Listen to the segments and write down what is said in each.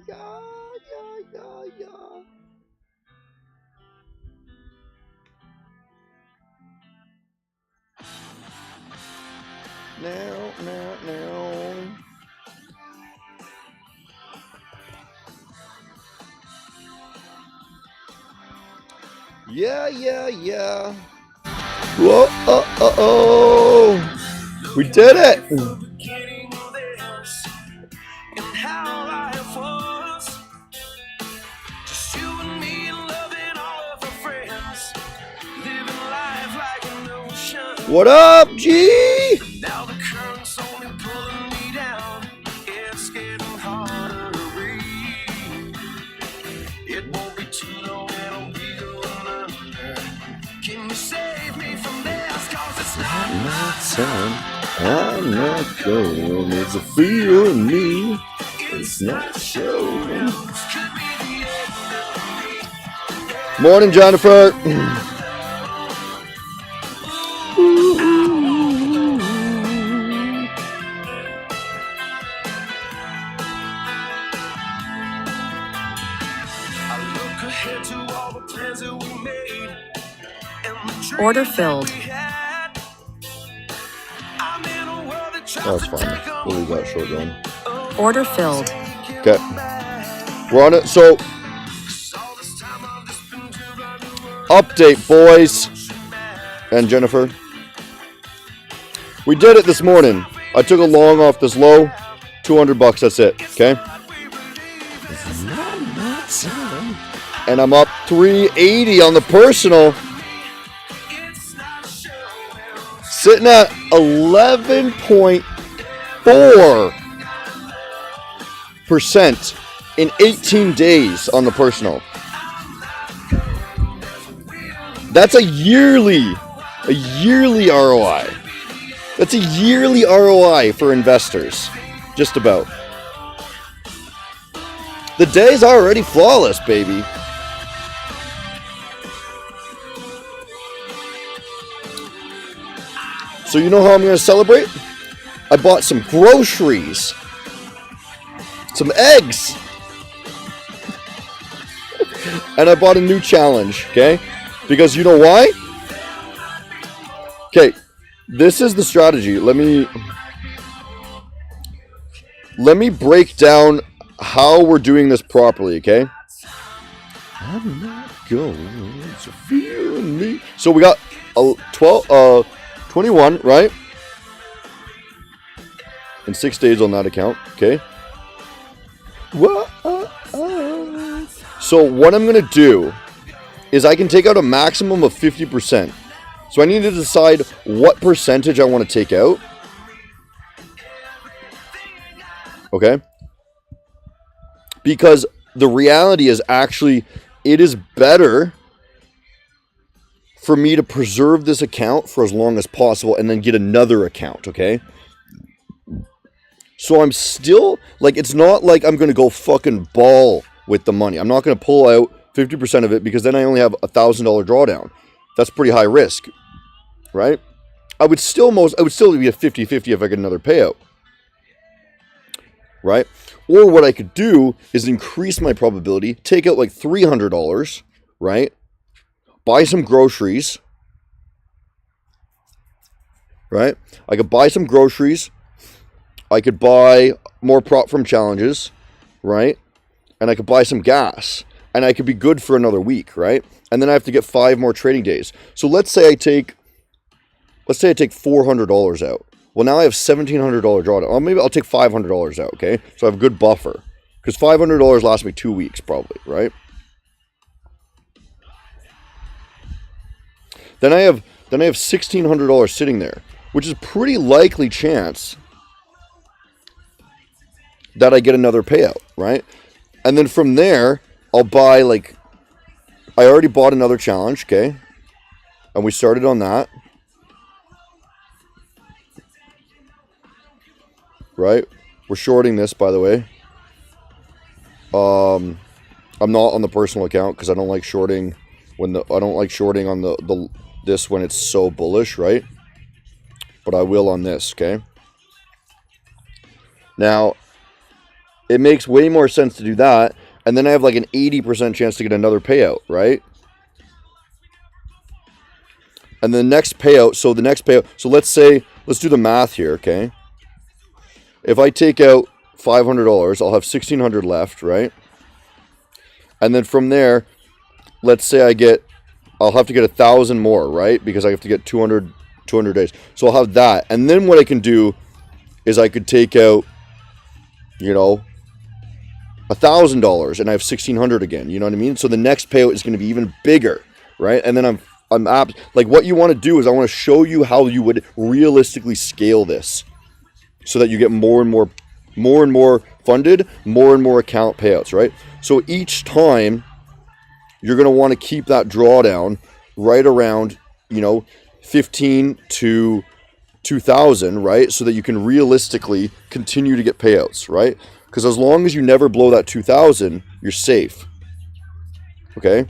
No. Yeah. Whoa, oh. We did it. What up, G? Now the current's only pulling me down. It's getting harder to read. It won't be too long and I'll be going under. Can you save me from this? Cause it's not my time. I'm not going. It's a fear in me. It's not showing. Morning, Jennifer. Order filled. Oh, that's fine. We'll leave that short going. Order filled. Okay. We're on it. So, update, boys and Jennifer. We did it this morning. I took a long off this low. $200. That's it. Okay. And I'm up 380 on the personal. Sitting at 11.4% in 18 days on the personal. That's a yearly ROI. That's a yearly ROI for investors. Just about. The day's already flawless, baby. So you know how I'm going to celebrate? I bought some groceries. Some eggs. And I bought a new challenge, okay? Because you know why? Okay, this is the strategy. Let me break down how we're doing this properly, okay? I'm not going to feel me. So we got 21, right? And 6 days on that account, okay? So what I'm going to do is I can take out a maximum of 50%. So I need to decide what percentage I want to take out. Okay? Because the reality is actually, it is better for me to preserve this account for as long as possible and then get another account, okay? So I'm still, like, it's not like I'm going to go fucking ball with the money. I'm not going to pull out 50% of it because then I only have $1,000 drawdown. That's pretty high risk, right? I would still be a 50-50 if I get another payout, right? Or what I could do is increase my probability, take out like $300, right? Buy some groceries, right? I could buy some groceries. I could buy more prop from challenges, right? And I could buy some gas. And I could be good for another week, right? And then I have to get 5 more trading days. So let's say I take $400 out. Well, now I have $1,700 drawdown. Well, maybe I'll take $500 out, okay? So I have a good buffer. Because $500 lasts me 2 weeks probably, right? Then I have $1,600 sitting there, which is a pretty likely chance that I get another payout, right? And then from there, I'll buy, like, I already bought another challenge, okay? And we started on that. Right? We're shorting this, by the way. I'm not on the personal account because I don't like shorting on this when it's so bullish, right? But I will on this, okay? Now, it makes way more sense to do that. And then I have like an 80% chance to get another payout, right? And the next payout, so let's do the math here, okay? If I take out $500, I'll have $1,600 left, right? And then from there, let's say I'll have to get 1,000 more, right? Because I have to get 200 days. So I'll have that. And then what I can do is I could take out, $1,000 and I have 1,600 again. You know what I mean? So the next payout is going to be even bigger, right? And then I'm apt. Like what you want to do is I want to show you how you would realistically scale this so that you get more and more funded, more and more account payouts, right? So each time you're going to want to keep that drawdown right around, 15 to 2,000, right? So that you can realistically continue to get payouts, right? Because as long as you never blow that 2,000, you're safe. Okay?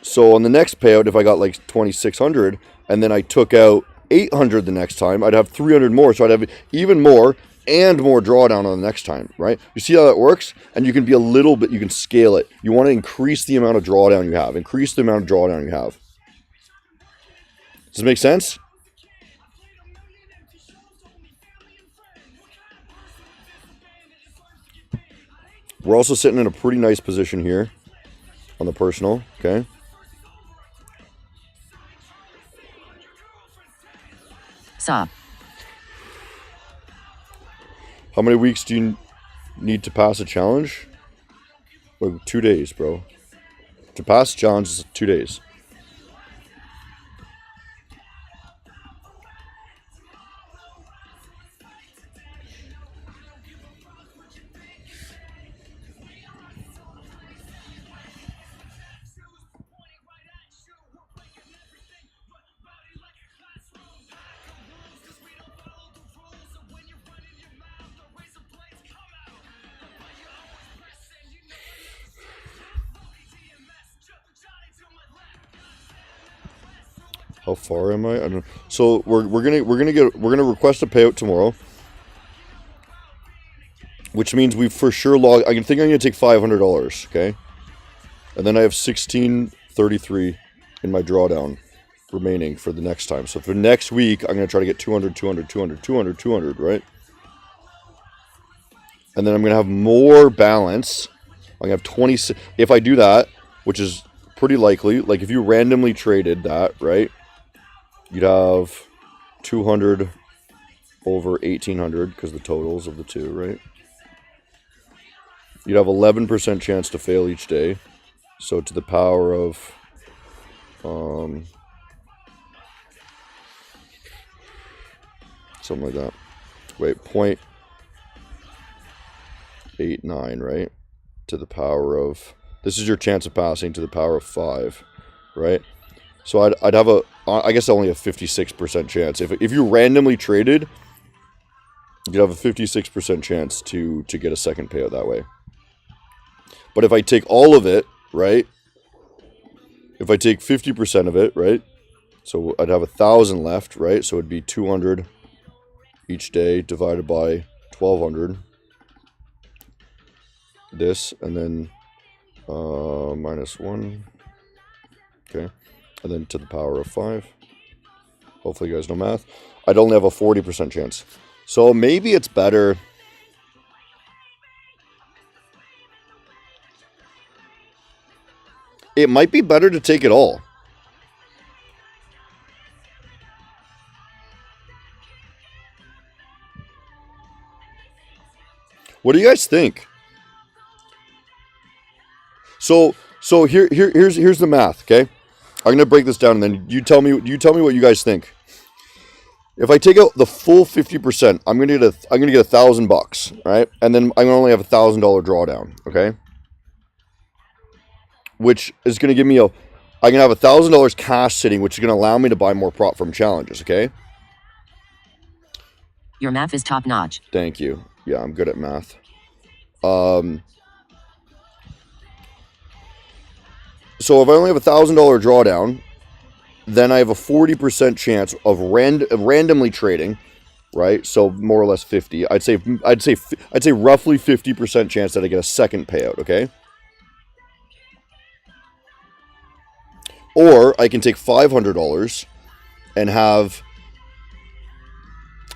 So on the next payout, if I got like 2,600 and then I took out 800 the next time, I'd have 300 more. So I'd have even more and more drawdown on the next time, right? You see how that works? And you can be you can scale it. You want to increase the amount of drawdown you have. Increase the amount of drawdown you have. Does it make sense? We're also sitting in a pretty nice position here on the personal, okay? Saw. How many weeks do you need to pass a challenge? Like 2 days, bro. To pass a challenge is 2 days. How far am I? I don't know. So we're gonna request a payout tomorrow, which means we for sure log. I'm gonna take $500, okay, and then I have 1,633 in my drawdown remaining for the next time. So for next week, I'm gonna try to get 200, 200, 200, 200, 200, right? And then I'm gonna have more balance. I'm gonna have 20. If I do that, which is pretty likely, like if you randomly traded that, right? You'd have 200 over 1,800 because the totals of the two, right? You'd have 11% chance to fail each day. So to the power of something like that. Wait, 0.89, right? To the power of, this is your chance of passing to the power of 5, right? So I'd have I guess only a 56% chance. If you randomly traded, you'd have a 56% chance to get a second payout that way. But if I take all of it, right? If I take 50% of it, right? So I'd have 1,000 left, right? So it'd be 200 each day divided by 1,200. This, and then minus 1. Okay. And then to the power of 5. Hopefully you guys know math. I'd only have a 40% chance. So maybe it's better. It might be better to take it all. What do you guys think? So here's the math, okay? I'm gonna break this down, and then you tell me what you guys think. If I take out the full 50%, I'm gonna get $1,000, right? And then I'm gonna only have $1,000 drawdown, okay? Which is gonna give me I'm gonna have $1,000 cash sitting, which is gonna allow me to buy more prop from challenges, okay? Your math is top notch. Thank you. Yeah, I'm good at math. So if I only have $1,000 drawdown, then I have a 40% chance of randomly trading, right? So more or less 50. I'd say roughly 50% chance that I get a second payout, okay? Or I can take $500 and have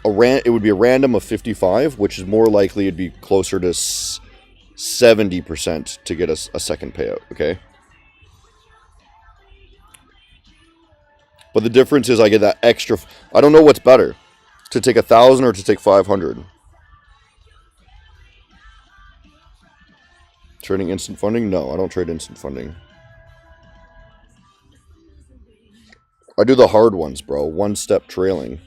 it would be a random of 55, which is more likely it'd be closer to 70% to get a second payout, okay? But the difference is I get that extra. I don't know what's better, to take 1,000 or to take 500. Trading instant funding? No, I don't trade instant funding. I do the hard ones, bro. One step trailing.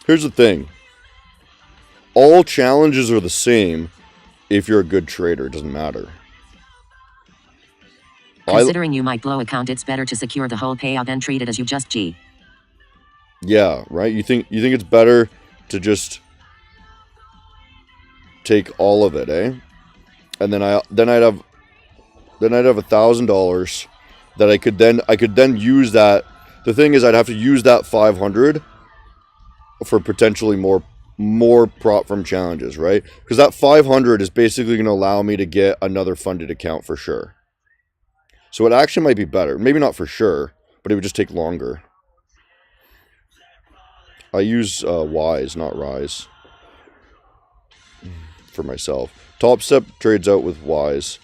Here's the thing. All challenges are the same if you're a good trader. It doesn't matter. Considering you might blow account, it's better to secure the whole payout and treat it as you just G. Yeah, right? You think it's better to just take all of it, eh? And then I'd have $1,000 that I could then use that. The thing is, I'd have to use that 500 for potentially more prop firm challenges, right? Because that 500 is basically going to allow me to get another funded account for sure. So it actually might be better. Maybe not for sure, but it would just take longer. I use Wise, not Rise, for myself. Top Step trades out with Wise.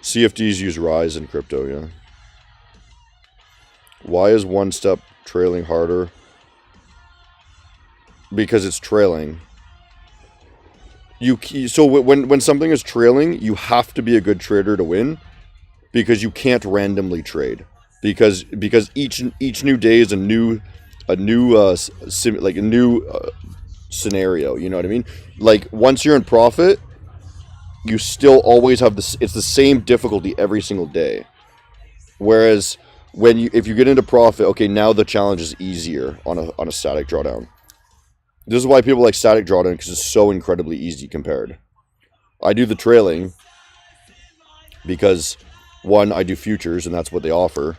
CFDs use Rise in crypto, yeah. Why is one step trailing harder? Because it's trailing. So when something is trailing, you have to be a good trader to win, because you can't randomly trade, because each new day is a new scenario. You know what I mean? Like, once you're in profit, you still always have this. It's the same difficulty every single day. Whereas if you get into profit, okay, now the challenge is easier on a static drawdown. This is why people like static drawdown, because it's so incredibly easy compared. I do the trailing because, one, I do futures and that's what they offer,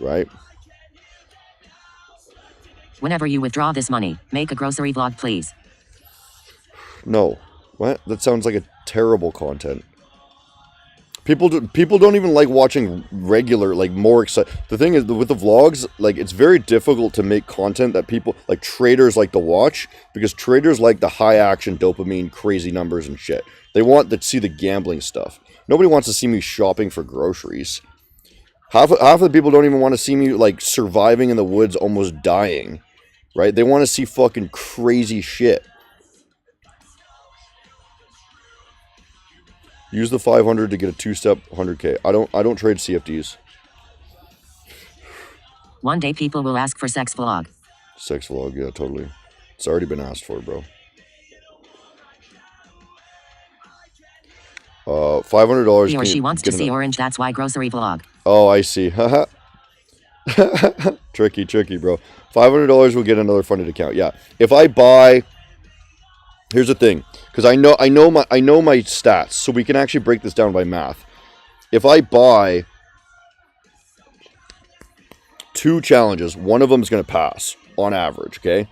right? Whenever you withdraw this money, make a grocery vlog, please. No. What? That sounds like a terrible content. People don't even like watching regular, like, more exciting. The thing is, with the vlogs, like, it's very difficult to make content that people, like, traders like to watch, because traders like the high action, dopamine, crazy numbers and shit. They want to see the gambling stuff. Nobody wants to see me shopping for groceries. Half of the people don't even want to see me, like, surviving in the woods, almost dying, right? They want to see fucking crazy shit. Use the 500 to get a two-step 100K. I don't trade CFDs. One day people will ask for sex vlog. Sex vlog, yeah, totally. It's already been asked for, bro. $500. He or she wants to see orange, that's why grocery vlog. Oh, I see. Haha. Tricky, bro. $500 will get another funded account. Yeah. If I buy, here's the thing, because I know my stats, so we can actually break this down by math. If I buy 2 challenges, one of them is going to pass on average, okay?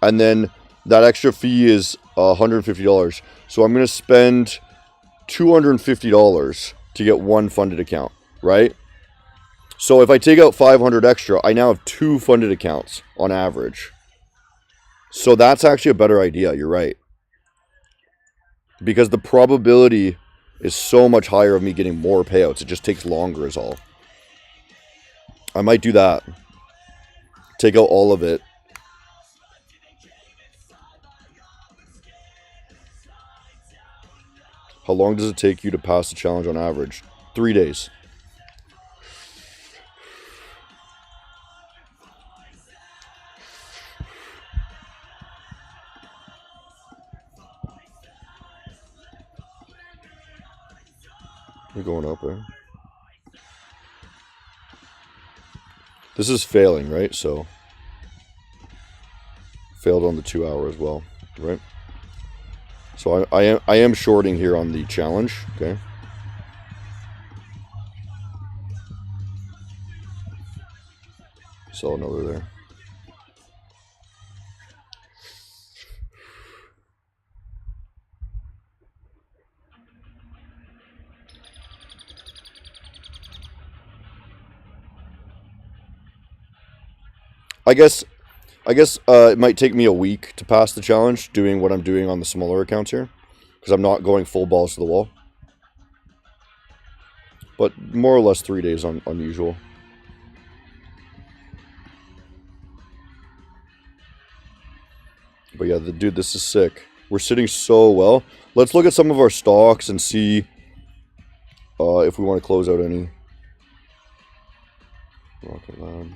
And then that extra fee is $150. So I'm going to spend $250 to get one funded account, right? So if I take out 500 extra, I now have 2 funded accounts on average. So that's actually a better idea, you're right. Because the probability is so much higher of me getting more payouts. It just takes longer is all. I might do that. Take out all of it. How long does it take you to pass the challenge on average? 3 days. You're going up there. This is failing, right? So failed on the 2 hour as well, right? So I am shorting here on the challenge. Okay. Sell another there. I guess it might take me a week to pass the challenge doing what I'm doing on the smaller accounts here, because I'm not going full balls to the wall. But more or less 3 days unusual. But yeah, dude, this is sick. We're sitting so well. Let's look at some of our stocks and see if we want to close out any. Rocket Lab.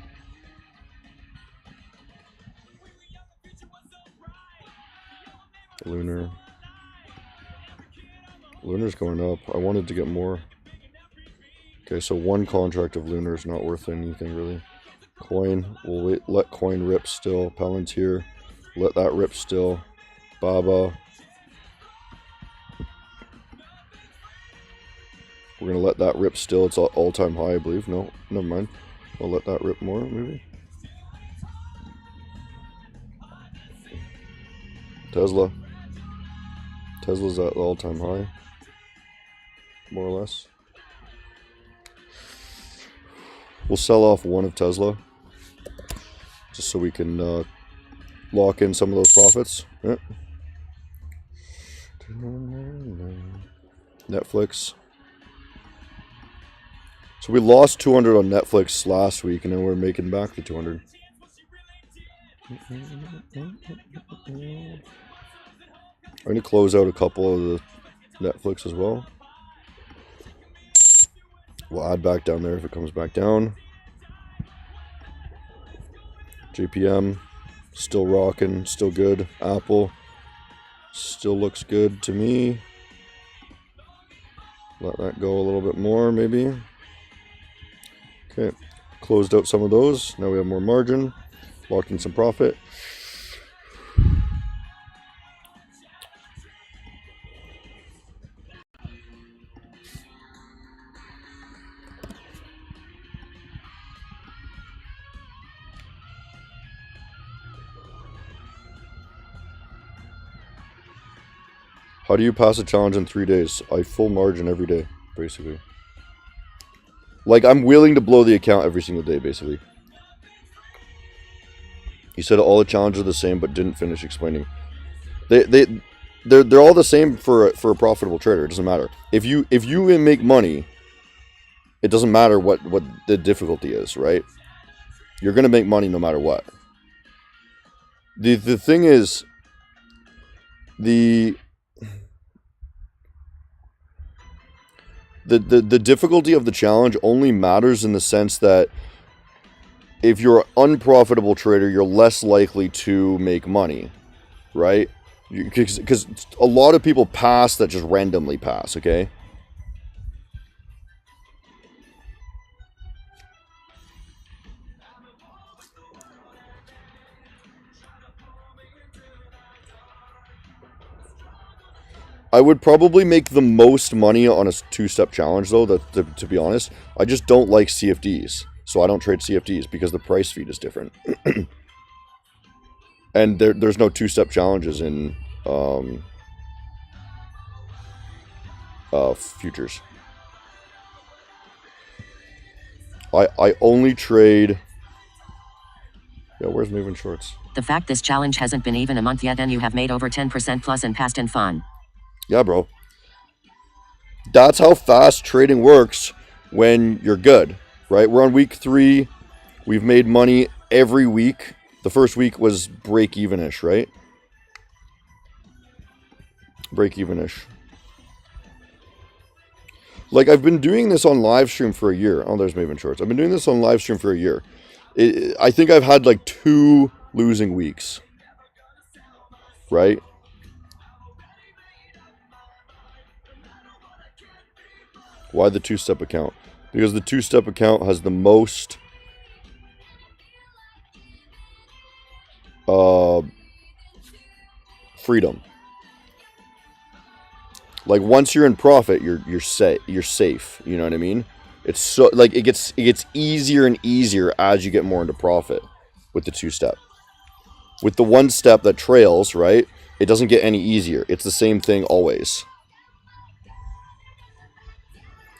Lunar. Lunar's going up. I wanted to get more. Okay, so one contract of Lunar is not worth anything really. Coin, we'll wait, let coin rip still. Palantir, let that rip still. Baba. We're gonna let that rip still. It's all-time high, I believe. No, never mind. I'll let that rip more, maybe. Tesla. Tesla's at the all-time high. More or less. We'll sell off one of Tesla. Just so we can lock in some of those profits. Yeah. Netflix. So we lost 200 on Netflix last week, and then we're making back the 200. I'm going to close out a couple of the Netflix as well. We'll add back down there if it comes back down. JPM, still rocking, still good. Apple, still looks good to me. Let that go a little bit more, maybe. Okay, closed out some of those. Now we have more margin. Locked in some profit. How do you pass a challenge in 3 days? I full margin every day, basically. Like, I'm willing to blow the account every single day, basically. He said all the challenges are the same, but didn't finish explaining. They're all the same for a profitable trader. It doesn't matter. If you make money, it doesn't matter what the difficulty is, right? You're gonna make money no matter what. The thing is, the difficulty of the challenge only matters in the sense that if you're an unprofitable trader, you're less likely to make money, right? Because a lot of people pass that just randomly pass, okay? I would probably make the most money on a two-step challenge, though, to be honest. I just don't like CFDs. So I don't trade CFDs because the price feed is different. And there's no two-step challenges in futures. I only trade... Yeah, where's moving shorts? The fact this challenge hasn't been even a month yet and you have made over 10% plus in past and fun. Yeah, bro. That's how fast trading works when you're good, right? We're on week 3. We've made money every week. The first week was break-even-ish, right? Break-even-ish. Like, I've been doing this on live stream for a year. Oh, there's Maven Shorts. I've been doing this on live stream for a year. I think I've had like 2 losing weeks. Right? Why the two-step account? Because the two-step account has the most freedom. Like once you're in profit, you're safe. You know what I mean? It's so like it gets easier and easier as you get more into profit with the 2-step. With the 1-step that trails, right? It doesn't get any easier. It's the same thing always.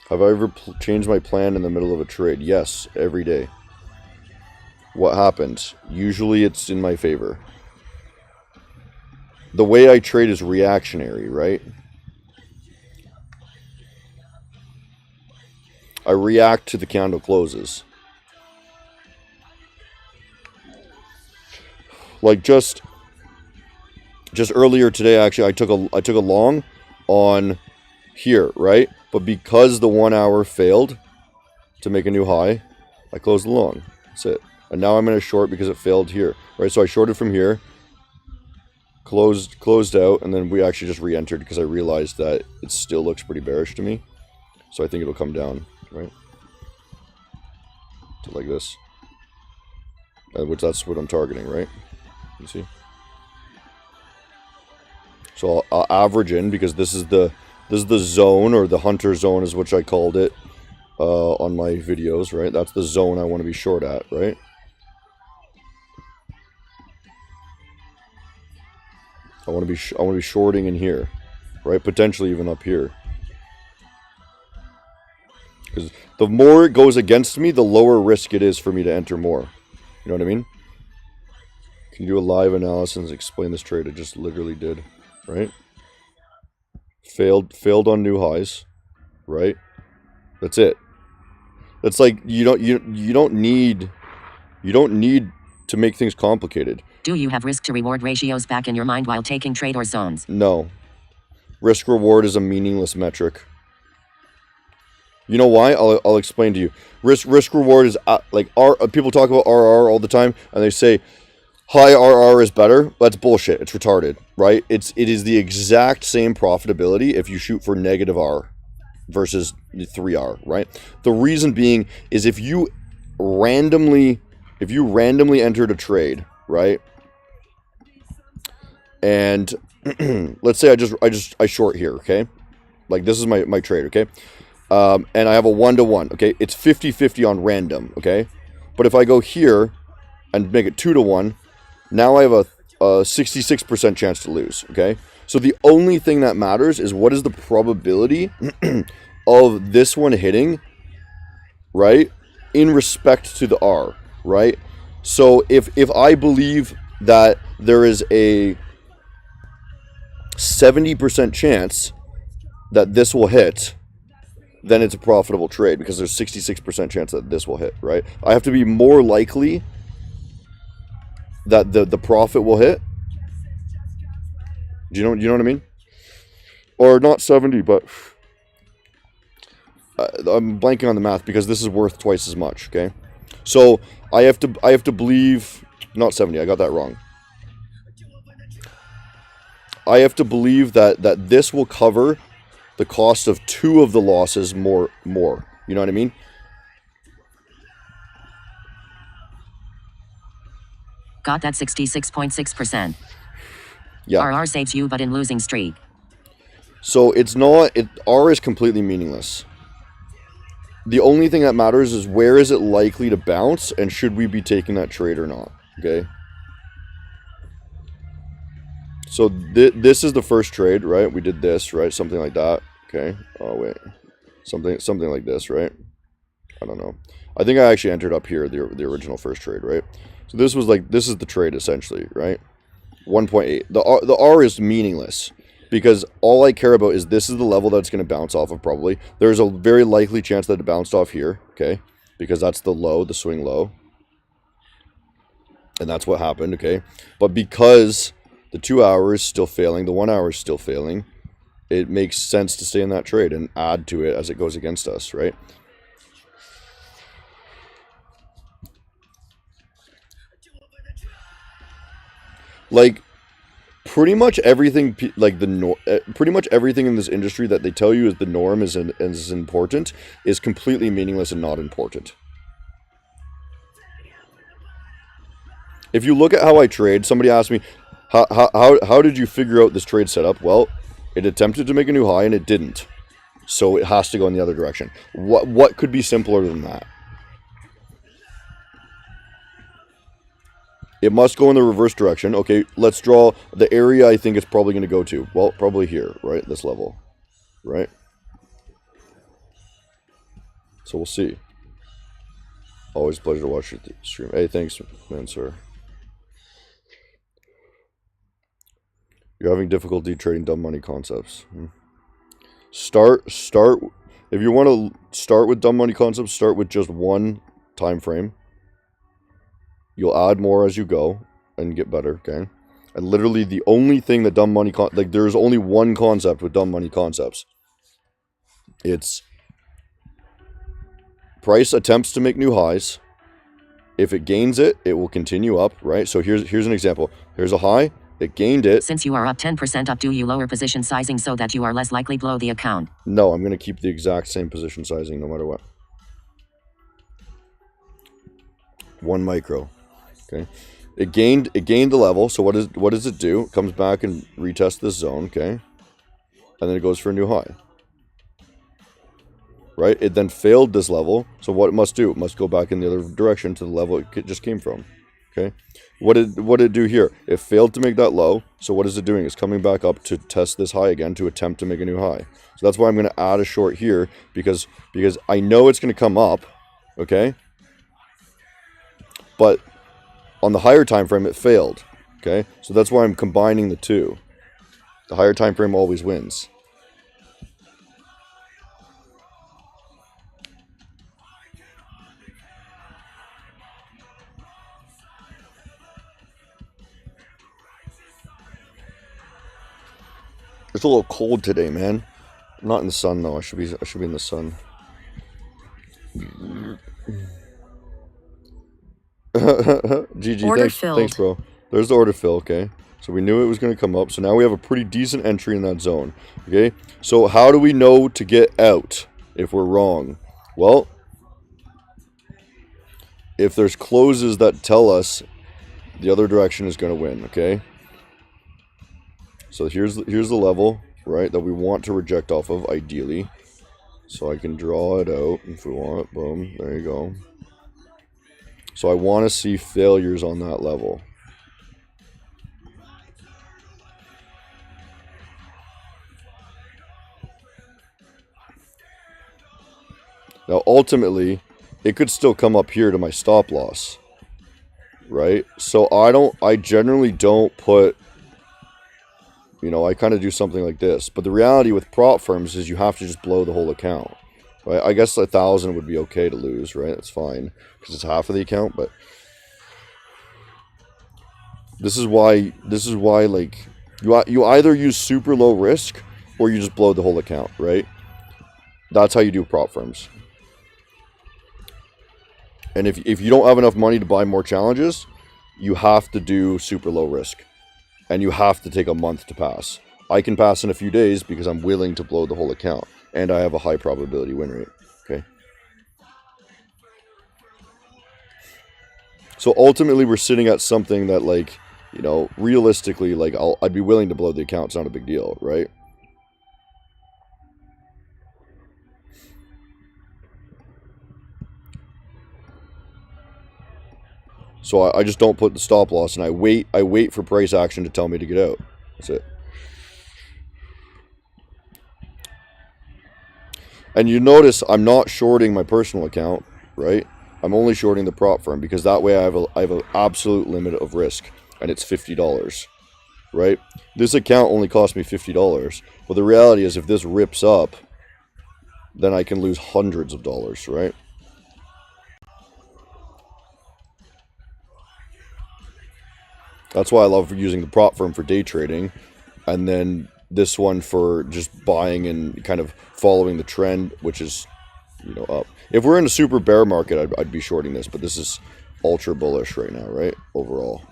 Have I ever changed my plan in the middle of a trade? Yes, every day. What happened? Usually it's in my favor. The way I trade is reactionary, right? I react to the candle closes. Like just earlier today, actually, I took a long on here, right? But because the 1 hour failed to make a new high, I closed the long. That's it. And now I'm in a short because it failed here, right? So I shorted from here, closed out, and then we actually just re-entered because I realized that it still looks pretty bearish to me. So I think it'll come down, right? To like this. Which that's what I'm targeting, right? You see? So I'll average in because this is the zone, or the hunter zone is what I called it on my videos, right? That's the zone I want to be short at, right? I want to be shorting in here, right? Potentially even up here. Because the more it goes against me, the lower risk it is for me to enter more. You know what I mean? Can you do a live analysis and explain this trade? I just literally did, right? Failed on new highs, right? That's it. That's like you don't need to make things complicated. Do you have risk to reward ratios back in your mind while taking trade or zones? No. Risk reward is a meaningless metric. You know why? I'll explain to you. Risk reward is like people talk about RR all the time, and they say high RR is better. That's bullshit. It's retarded, right? It is the exact same profitability if you shoot for negative R versus 3R, right? The reason being is if you randomly entered a trade, right? And let's say I short here, okay? Like this is my trade, okay? And I have a 1-to-1, okay? It's 50-50 on random, okay? But if I go here and make it 2-to-1, now I have a 66% chance to lose, okay? So the only thing that matters is what is the probability of this one hitting, right? In respect to the R, right? So if I believe that there is a 70% chance that this will hit, then it's a profitable trade because there's 66% chance that this will hit, right? I have to be more likely that the profit will hit. Do you know what I mean? Or not 70, but I'm blanking on the math because this is worth twice as much, okay? So I have to believe, not 70, I got that wrong. I have to believe that this will cover the cost of 2 of the losses more. You know what I mean? Got that 66.6%. Yeah. RR saves you, but in losing streak. So it's not, R is completely meaningless. The only thing that matters is where is it likely to bounce and should we be taking that trade or not, okay? So this is the first trade, right? We did this, right? Something like that, okay? Oh, wait. Something like this, right? I don't know. I think I actually entered up here, the original first trade, right? So this was like, this is the trade essentially, right? 1.8. The R is meaningless because all I care about is this is the level that it's going to bounce off of probably. There's a very likely chance that it bounced off here, okay? Because that's the low, the swing low. And that's what happened, okay? But because the 2 hours still failing, the 1 hour is still failing, it makes sense to stay in that trade and add to it as it goes against us, right? Like pretty much everything, like pretty much everything in this industry that they tell you is the norm is important is completely meaningless and not important. If you look at how I trade, somebody asked me, how did you figure out this trade setup? Well, It attempted to make a new high and it didn't. So it has to go in the other direction. What could be simpler than that? It must go in the reverse direction. Okay, let's draw the area I think it's probably going to go to. Well, probably here, right? This level, right? So we'll see. Always a pleasure to watch your stream. Hey, thanks, man, sir. You're having difficulty trading dumb money concepts. Start. If you want to start with dumb money concepts, start with just one time frame. You'll add more as you go and get better, okay? And literally the only thing that dumb money there's only one concept with dumb money concepts. It's price attempts to make new highs. If it gains it, it will continue up, right? So here's an example. Here's a high. It gained it. Since you are up 10% up, do you lower position sizing so that you are less likely blow the account? No, I'm going to keep the exact same position sizing no matter what. 1 micro. Okay. It gained the level. So what does it do? It comes back and retests this zone, okay? And then it goes for a new high. Right? It then failed this level. So what it must do? It must go back in the other direction to the level it just came from. Okay? What did it do here? It failed to make that low. So what is it doing? It's coming back up to test this high again to attempt to make a new high. So that's why I'm going to add a short here because I know it's going to come up, okay? But on the higher time frame it failed, okay? So that's why I'm combining the two. The higher time frame always wins. It's a little cold today, man. I'm not in the sun though. I should be in the sun. GG, thanks, bro. There's the order fill, okay? So we knew it was going to come up. So now we have a pretty decent entry in that zone, okay? So how do we know to get out if we're wrong? Well, if there's closes that tell us the other direction is going to win, okay? So here's the level, right, that we want to reject off of, ideally. So I can draw it out if we want. Boom, there you go. So I want to see failures on that level. Now, ultimately, it could still come up here to my stop loss, right? So I generally don't put, you know, I kind of do something like this. But the reality with prop firms is you have to just blow the whole account, right? I guess 1,000 would be okay to lose, right? That's fine because it's half of the account. But this is why like you either use super low risk or you just blow the whole account, right? That's how you do prop firms. And if you don't have enough money to buy more challenges, you have to do super low risk. And you have to take a month to pass. I can pass in a few days because I'm willing to blow the whole account. And I have a high probability win rate. Okay. So ultimately we're sitting at something that, like, you know, realistically, like I'd be willing to blow the account. It's not a big deal, right? So I just don't put the stop loss and I wait for price action to tell me to get out. That's it. And you notice I'm not shorting my personal account, right? I'm only shorting the prop firm because that way I have an absolute limit of risk and it's $50, right? This account only cost me $50. But the reality is if this rips up, then I can lose hundreds of dollars, right? That's why I love using the prop firm for day trading, and then this one for just buying and kind of following the trend, which is, you know, up. If we're in a super bear market, I'd be shorting this, but this is ultra bullish right now, right? Overall.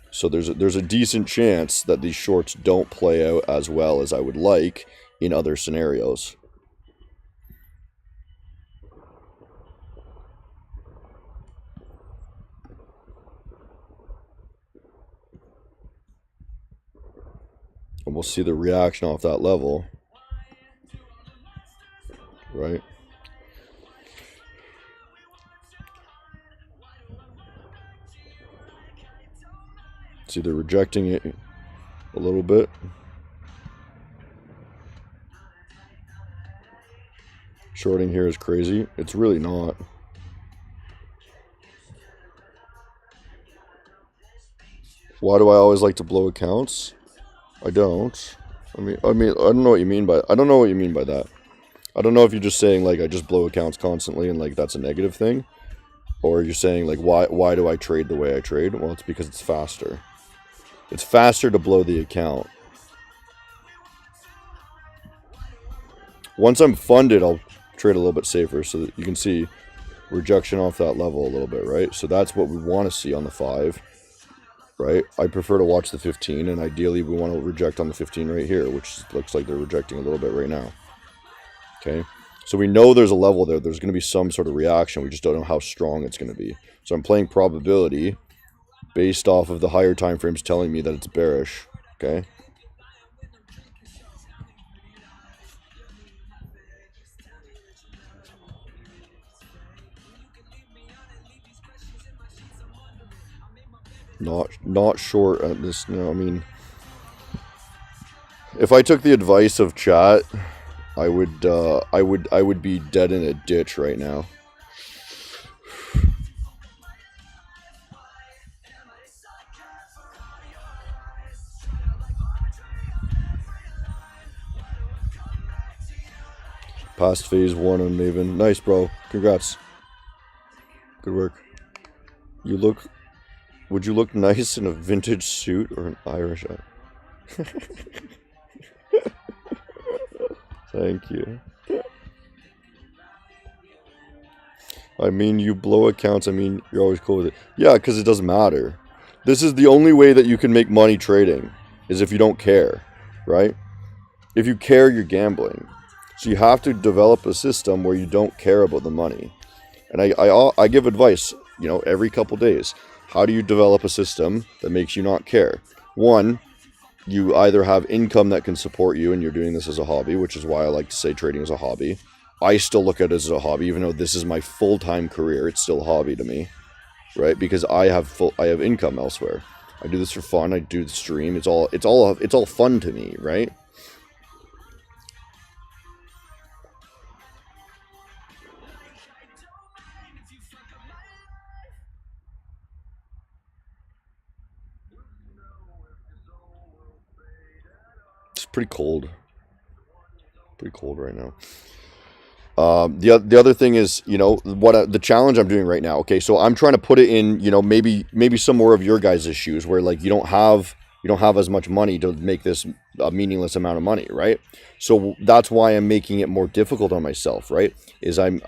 So there's a decent chance that these shorts don't play out as well as I would like in other scenarios. And we'll see the reaction off that level, right? See, they're rejecting it a little bit. Shorting here is crazy. It's really not. Why do I always like to blow accounts? I don't. I don't know what you mean by. I don't know what you mean by that. I don't know if you're just saying like I just blow accounts constantly and like that's a negative thing, or you're saying like why do I trade the way I trade? Well, it's because it's faster. It's faster to blow the account. Once I'm funded, I'll trade a little bit safer so that you can see rejection off that level a little bit, right? So that's what we want to see on the 5, right? I prefer to watch the 15, and ideally we want to reject on the 15 right here, which looks like they're rejecting a little bit right now. Okay, so we know there's a level there. There's going to be some sort of reaction. We just don't know how strong it's going to be. So I'm playing probability based off of the higher time frames telling me that it's bearish. Okay. Not short at this. You know, I mean, if I took the advice of chat, I would be dead in a ditch right now. Past phase 1 on Maven. Nice, bro. Congrats. Good work. Would you look nice in a vintage suit or an Irish hat? Thank you. I mean, you blow accounts. I mean, you're always cool with it. Yeah, because it doesn't matter. This is the only way that you can make money trading, is if you don't care, right? If you care, you're gambling. So you have to develop a system where you don't care about the money. And I give advice, you know, every couple days. How do you develop a system that makes you not care? 1, you either have income that can support you and you're doing this as a hobby, which is why I like to say trading is a hobby. I still look at it as a hobby, even though this is my full-time career. It's still a hobby to me, right? Because I have income elsewhere. I do this for fun. I do the stream. It's all fun to me, right? It's pretty cold. Pretty cold right now. The other thing is, you know, the challenge I'm doing right now. Okay, so I'm trying to put it in, you know, maybe some more of your guys' shoes where like you don't have as much money to make this a meaningless amount of money, right? So that's why I'm making it more difficult on myself, right? Is I'm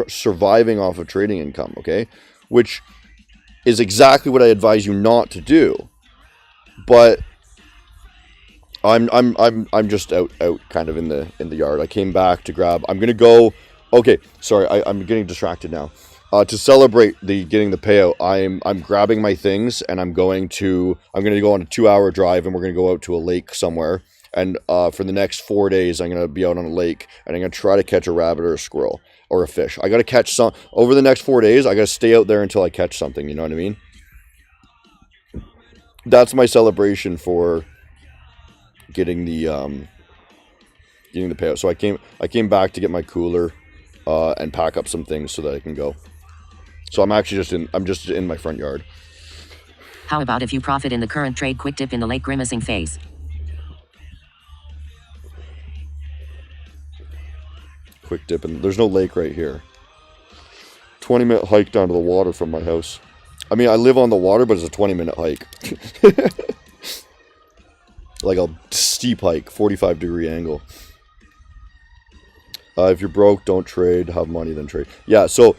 surviving off of trading income, okay, which is exactly what I advise you not to do, but I'm just out kind of in the yard. I came back to grab. I'm gonna go. Okay, sorry, I'm getting distracted now. To celebrate getting the payout, I'm grabbing my things and I'm gonna go on a 2-hour drive and we're gonna go out to a lake somewhere. And for the next 4 days, I'm gonna be out on a lake and I'm gonna try to catch a rabbit or a squirrel or a fish. I gotta catch some over the next 4 days. I gotta stay out there until I catch something. You know what I mean? That's my celebration for getting the payout. So I came back to get my cooler and pack up some things so that I can go. So I'm actually just in my front yard. How about if you profit in the current trade? Quick dip in the lake grimacing phase. Quick dip, and there's no lake right here. 20-minute hike down to the water from my house. I mean, I live on the water, but it's a 20-minute hike. Like a steep hike, 45-degree angle. If you're broke, don't trade. Have money, then trade. Yeah, so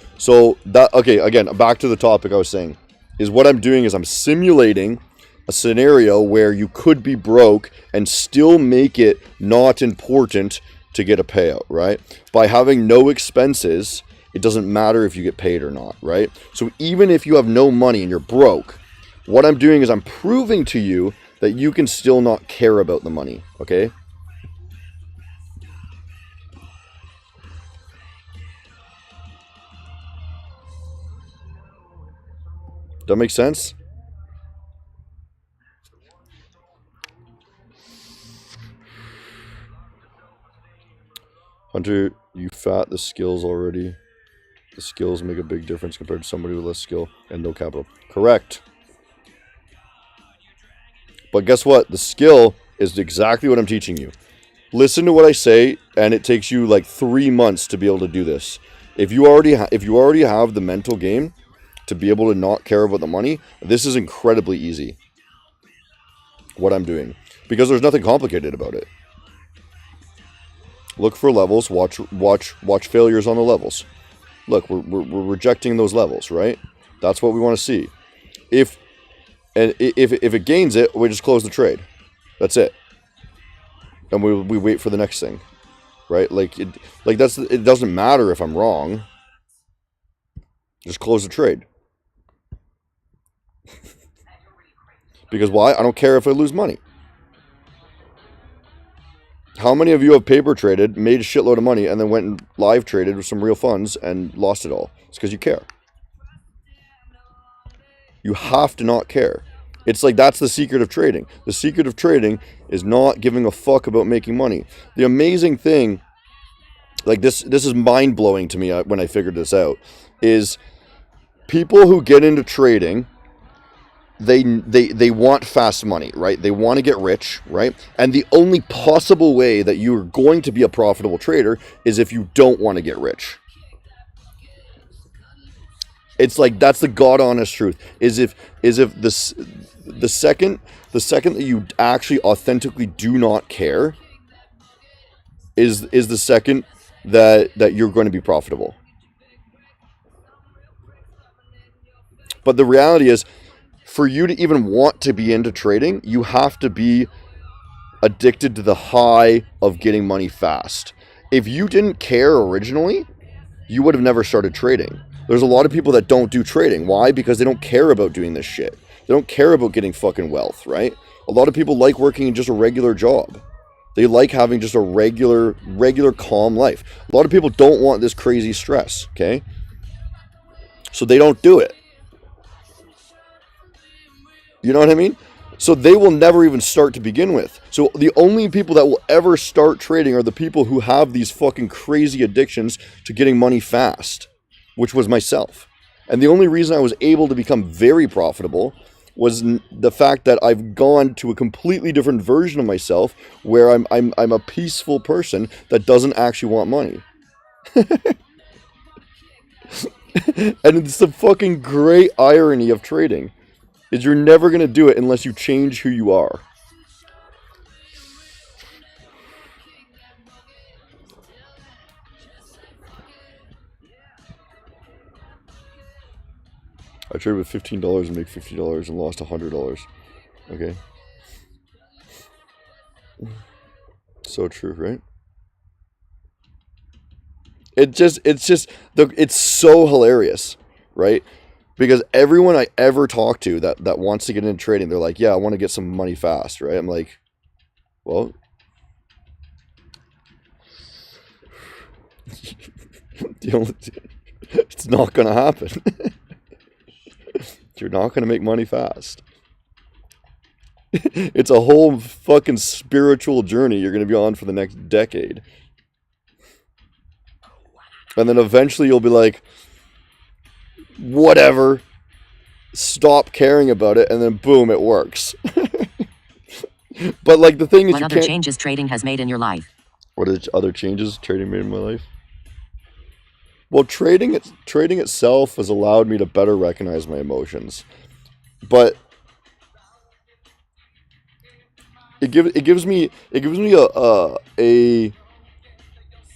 that, okay, again, back to the topic I was saying, is what I'm doing is I'm simulating a scenario where you could be broke and still make it not important to get a payout, right? By having no expenses, it doesn't matter if you get paid or not, right? So even if you have no money and you're broke, what I'm doing is I'm proving to you that you can still not care about the money, okay? Does that make sense? Hunter, you fat the skills already. The skills make a big difference compared to somebody with less skill and no capital. Correct. But guess what? The skill is exactly what I'm teaching you. Listen to what I say, and it takes you like 3 months to be able to do this. If you already have the mental game to be able to not care about the money, this is incredibly easy. What I'm doing, because there's nothing complicated about it. Look for levels. Watch failures on the levels. Look, we're rejecting those levels, right? That's what we want to see. If it gains it, we just close the trade. That's it. And we wait for the next thing, right? It doesn't matter if I'm wrong. Just close the trade. Because why? I don't care if I lose money. How many of you have paper traded, made a shitload of money, and then went and live traded with some real funds and lost it all? It's because you care. You have to not care. It's like that's the secret of trading. The secret of trading is not giving a fuck about making money. The amazing thing, like this is mind-blowing to me when I figured this out, is people who get into trading, they want fast money, right? They want to get rich, right? And the only possible way that you're going to be a profitable trader is if you don't want to get rich. It's like that's the God honest truth. Is if the second that you actually authentically do not care is the second that you're going to be profitable. But the reality is, for you to even want to be into trading, you have to be addicted to the high of getting money fast. If you didn't care originally, you would have never started trading. There's a lot of people that don't do trading. Why? Because they don't care about doing this shit. They don't care about getting fucking wealth, right? A lot of people like working in just a regular job. They like having just a regular calm life. A lot of people don't want this crazy stress, okay? So they don't do it. You know what I mean? So they will never even start to begin with. So the only people that will ever start trading are the people who have these fucking crazy addictions to getting money fast, which was myself. And the only reason I was able to become very profitable was the fact that I've gone to a completely different version of myself where I'm a peaceful person that doesn't actually want money. And it's the fucking great irony of trading. Is you're never going to do it unless you change who you are. I traded with $15 and make $50 and lost $100. Okay. So true, right? It's so hilarious, right? Because everyone I ever talk to that wants to get into trading, they're like, yeah, I want to get some money fast, right? I'm like, well, it's not going to happen. You're not going to make money fast. It's a whole fucking spiritual journey you're going to be on for the next decade. And then eventually you'll be like, whatever, stop caring about it, and then boom, it works. But like the thing is, what other changes trading has made in your life? What are other changes trading made in my life? Well, trading itself has allowed me to better recognize my emotions, but it gives me a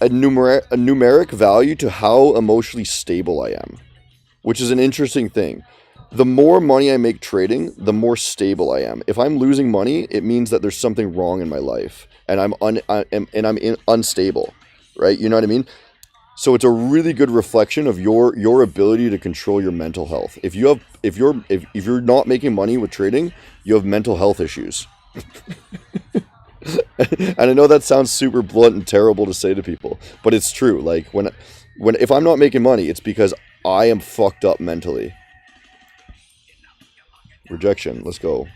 numeric value to how emotionally stable I am, which is an interesting thing. The more money I make trading, the more stable I am. If I'm losing money, it means that there's something wrong in my life, and I'm unstable, right? You know what I mean? So it's a really good reflection of your ability to control your mental health. If you're not making money with trading, you have mental health issues. And I know that sounds super blunt and terrible to say to people, but it's true. Like if I'm not making money, it's because I am fucked up mentally. Rejection. Let's go.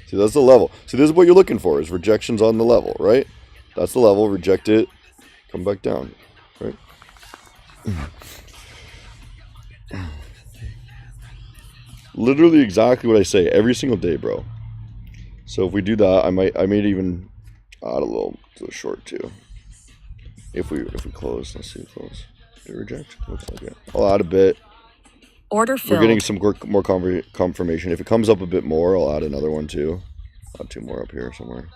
See, that's the level. See, this is what you're looking for, is rejections on the level, right? That's the level. Reject it. Come back down, right? Literally exactly what I say every single day, bro. So if we do that, I might even add a little short too. If we close, let's see, close. Did it reject? Looks like it. I'll add a bit. Order filled. We're getting some more confirmation. If it comes up a bit more, I'll add another one too. I'll add 2 more up here somewhere.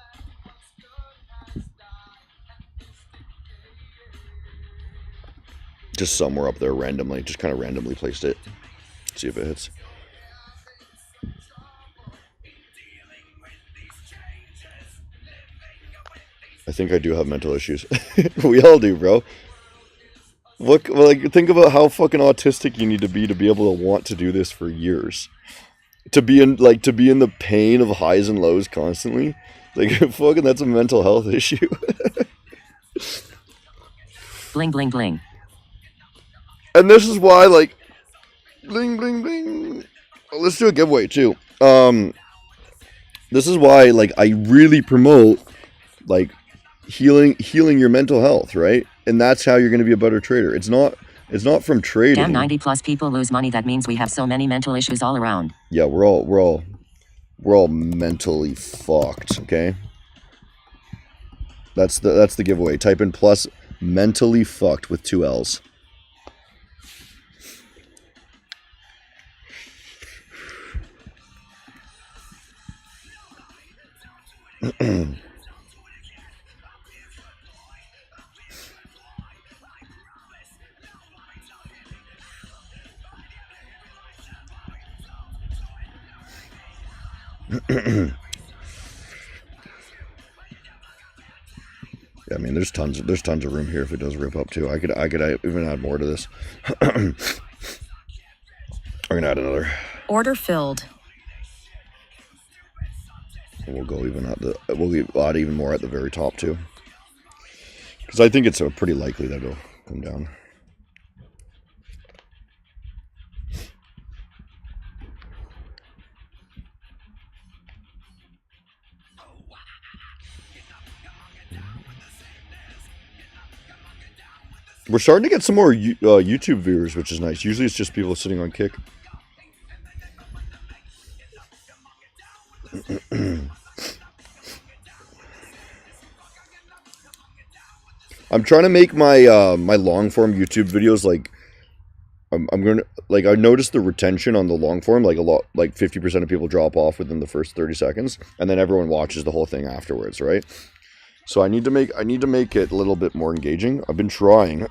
Just somewhere up there randomly. Just kind of randomly placed it. See if it hits. I think I do have mental issues. We all do, bro. Look, like, think about how fucking autistic you need to be able to want to do this for years. To be in the pain of highs and lows constantly. Like, fucking, that's a mental health issue. Bling, bling, bling. And this is why, like, bling, bling, bling. Let's do a giveaway too. This is why, like, I really promote, like, healing your mental health, right? And that's how you're going to be a better trader. It's not from trading. Damn, 90+ people lose money. That means we have so many mental issues all around. Yeah, we're all mentally fucked, okay? That's the giveaway. Type in plus mentally fucked with 2 L's. Yeah, I mean, there's tons of room here if it does rip up too. I could even add more to this. I'm gonna add another. Order filled. We'll go even we'll add even more at the very top too, because I think it's pretty likely that it'll come down. We're starting to get some more YouTube viewers, which is nice. Usually it's just people sitting on Kick. I'm trying to make my my long form YouTube videos like I'm gonna, like, I noticed the retention on the long form, like 50% of people drop off within the first 30 seconds, and then everyone watches the whole thing afterwards, right? So I need to make it a little bit more engaging. I've been trying,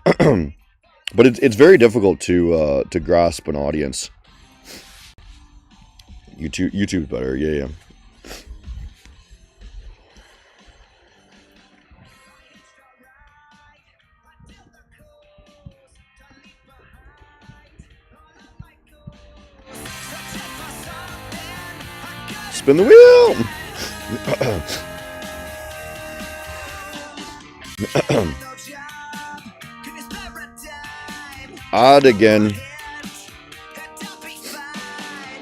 but it's very difficult to grasp an audience. YouTube's better, yeah. Spin the wheel. Odd again.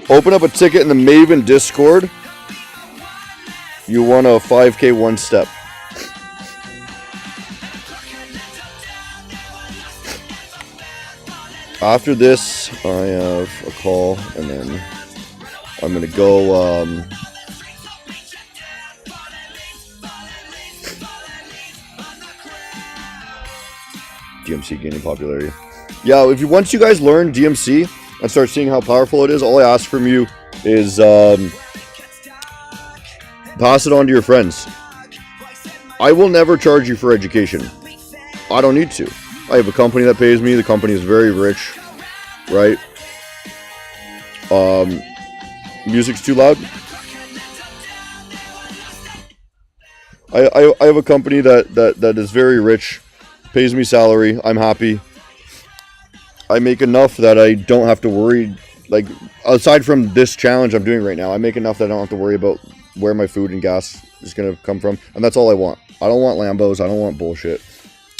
Open up a ticket in the Maven Discord. You won a 5K one step. After this, I have a call, and then I'm gonna go. DMC gaining popularity. Yeah, once you guys learn DMC and start seeing how powerful it is, all I ask from you is pass it on to your friends. I will never charge you for education. I don't need to. I have a company that pays me. The company is very rich, right? Music's too loud. I have a company that is very rich, pays me salary. I'm happy. I make enough that I don't have to worry Like, aside from this challenge I'm doing right now, I make enough that I don't have to worry about where my food and gas is going to come from. And that's all I want. I don't want Lambos. I don't want bullshit.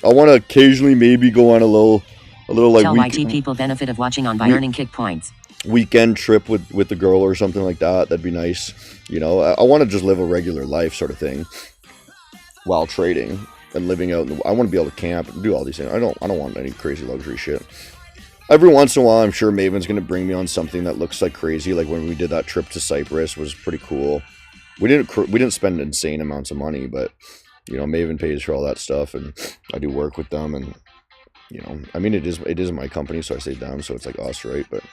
I want to occasionally maybe go on a little like Tell YT people benefit of watching on by earning kick points. Weekend trip with the girl or something like that. That'd be nice. You know, I want to just live a regular life sort of thing while trading and living out. I want to be able to camp and do all these things. I don't want any crazy luxury shit. Every once in a while, I'm sure Maven's going to bring me on something that looks like crazy. Like when we did that trip to Cyprus, was pretty cool. We didn't spend insane amounts of money, but you know, Maven pays for all that stuff, and I do work with them, and you know, I mean, it is my company, so I say them, so it's like us, right? But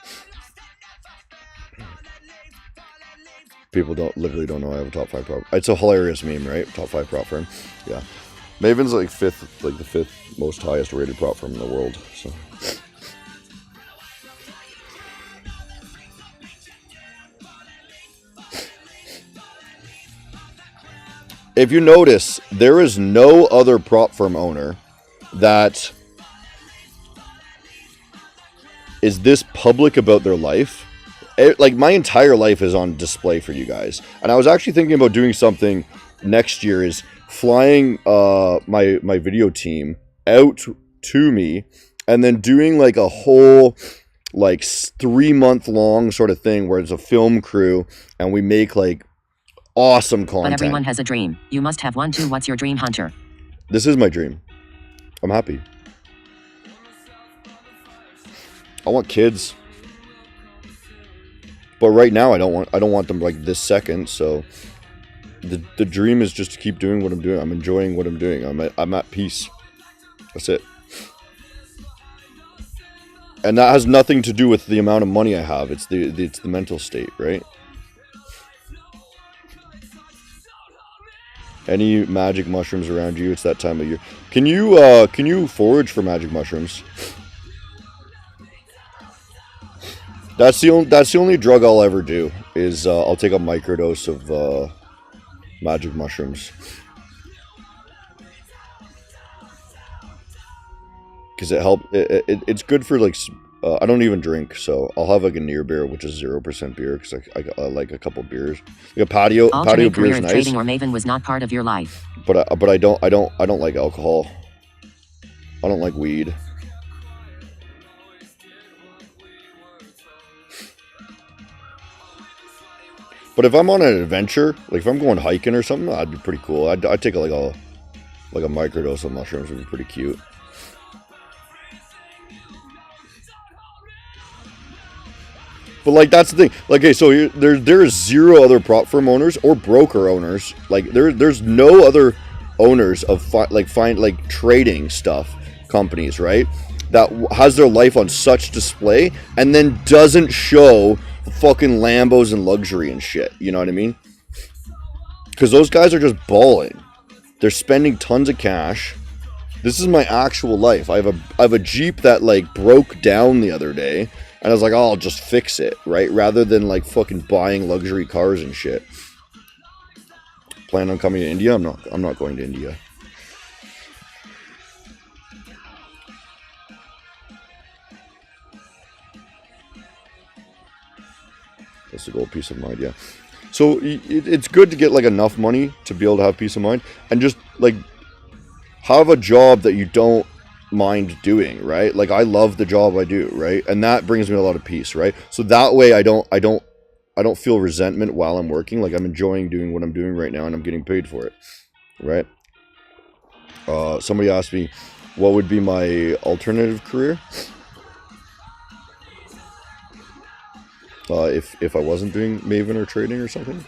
people literally don't know I have a top 5 prop. It's a hilarious meme, right? Top 5 prop firm, yeah. Maven's like the fifth most highest rated prop firm in the world, so. If you notice, there is no other prop firm owner that is this public about their life. Like, my entire life is on display for you guys. And I was actually thinking about doing something next year, is flying my video team out to me and then doing like a whole like 3-month long sort of thing where it's a film crew and we make like awesome content. But everyone has a dream. You must have one too. What's your dream, Hunter? This is my dream. I'm happy. I want kids. But right now I don't want them like this second, so the dream is just to keep doing what I'm doing. I'm enjoying what I'm doing. I'm at peace. That's it. And that has nothing to do with the amount of money I have. It's the mental state, right? Any magic mushrooms around you? It's that time of year. Can you forage for magic mushrooms? That's the only drug I'll ever do. Is I'll take a microdose of magic mushrooms. Because it's good for like. I don't even drink, so I'll have like a near beer, which is 0% beer, because I like a couple beers. Like a patio beer is nice. Trading or Maven was not part of your life. But I don't like alcohol. I don't like weed. But if I'm on an adventure, like if I'm going hiking or something, that'd be pretty cool. I'd take like a microdose of mushrooms. Would be pretty cute. But like that's the thing. Like, okay, so there is zero other prop firm owners or broker owners. Like there's no other owners of trading stuff companies, right? That has their life on such display and then doesn't show fucking Lambos and luxury and shit. You know what I mean? Because those guys are just balling. They're spending tons of cash. This is my actual life. I have a Jeep that like broke down the other day. And I was like, oh, I'll just fix it, right? Rather than like fucking buying luxury cars and shit. Plan on coming to India? I'm not going to India. That's the goal, peace of mind, yeah. So it's good to get like enough money to be able to have peace of mind and just like have a job that you don't mind doing, right? Like I love the job I do, right? And that brings me a lot of peace, right? So that way I don't feel resentment while I'm working. Like I'm enjoying doing what I'm doing right now and I'm getting paid for it, right? Somebody asked me what would be my alternative career if I wasn't doing Maven or trading or something.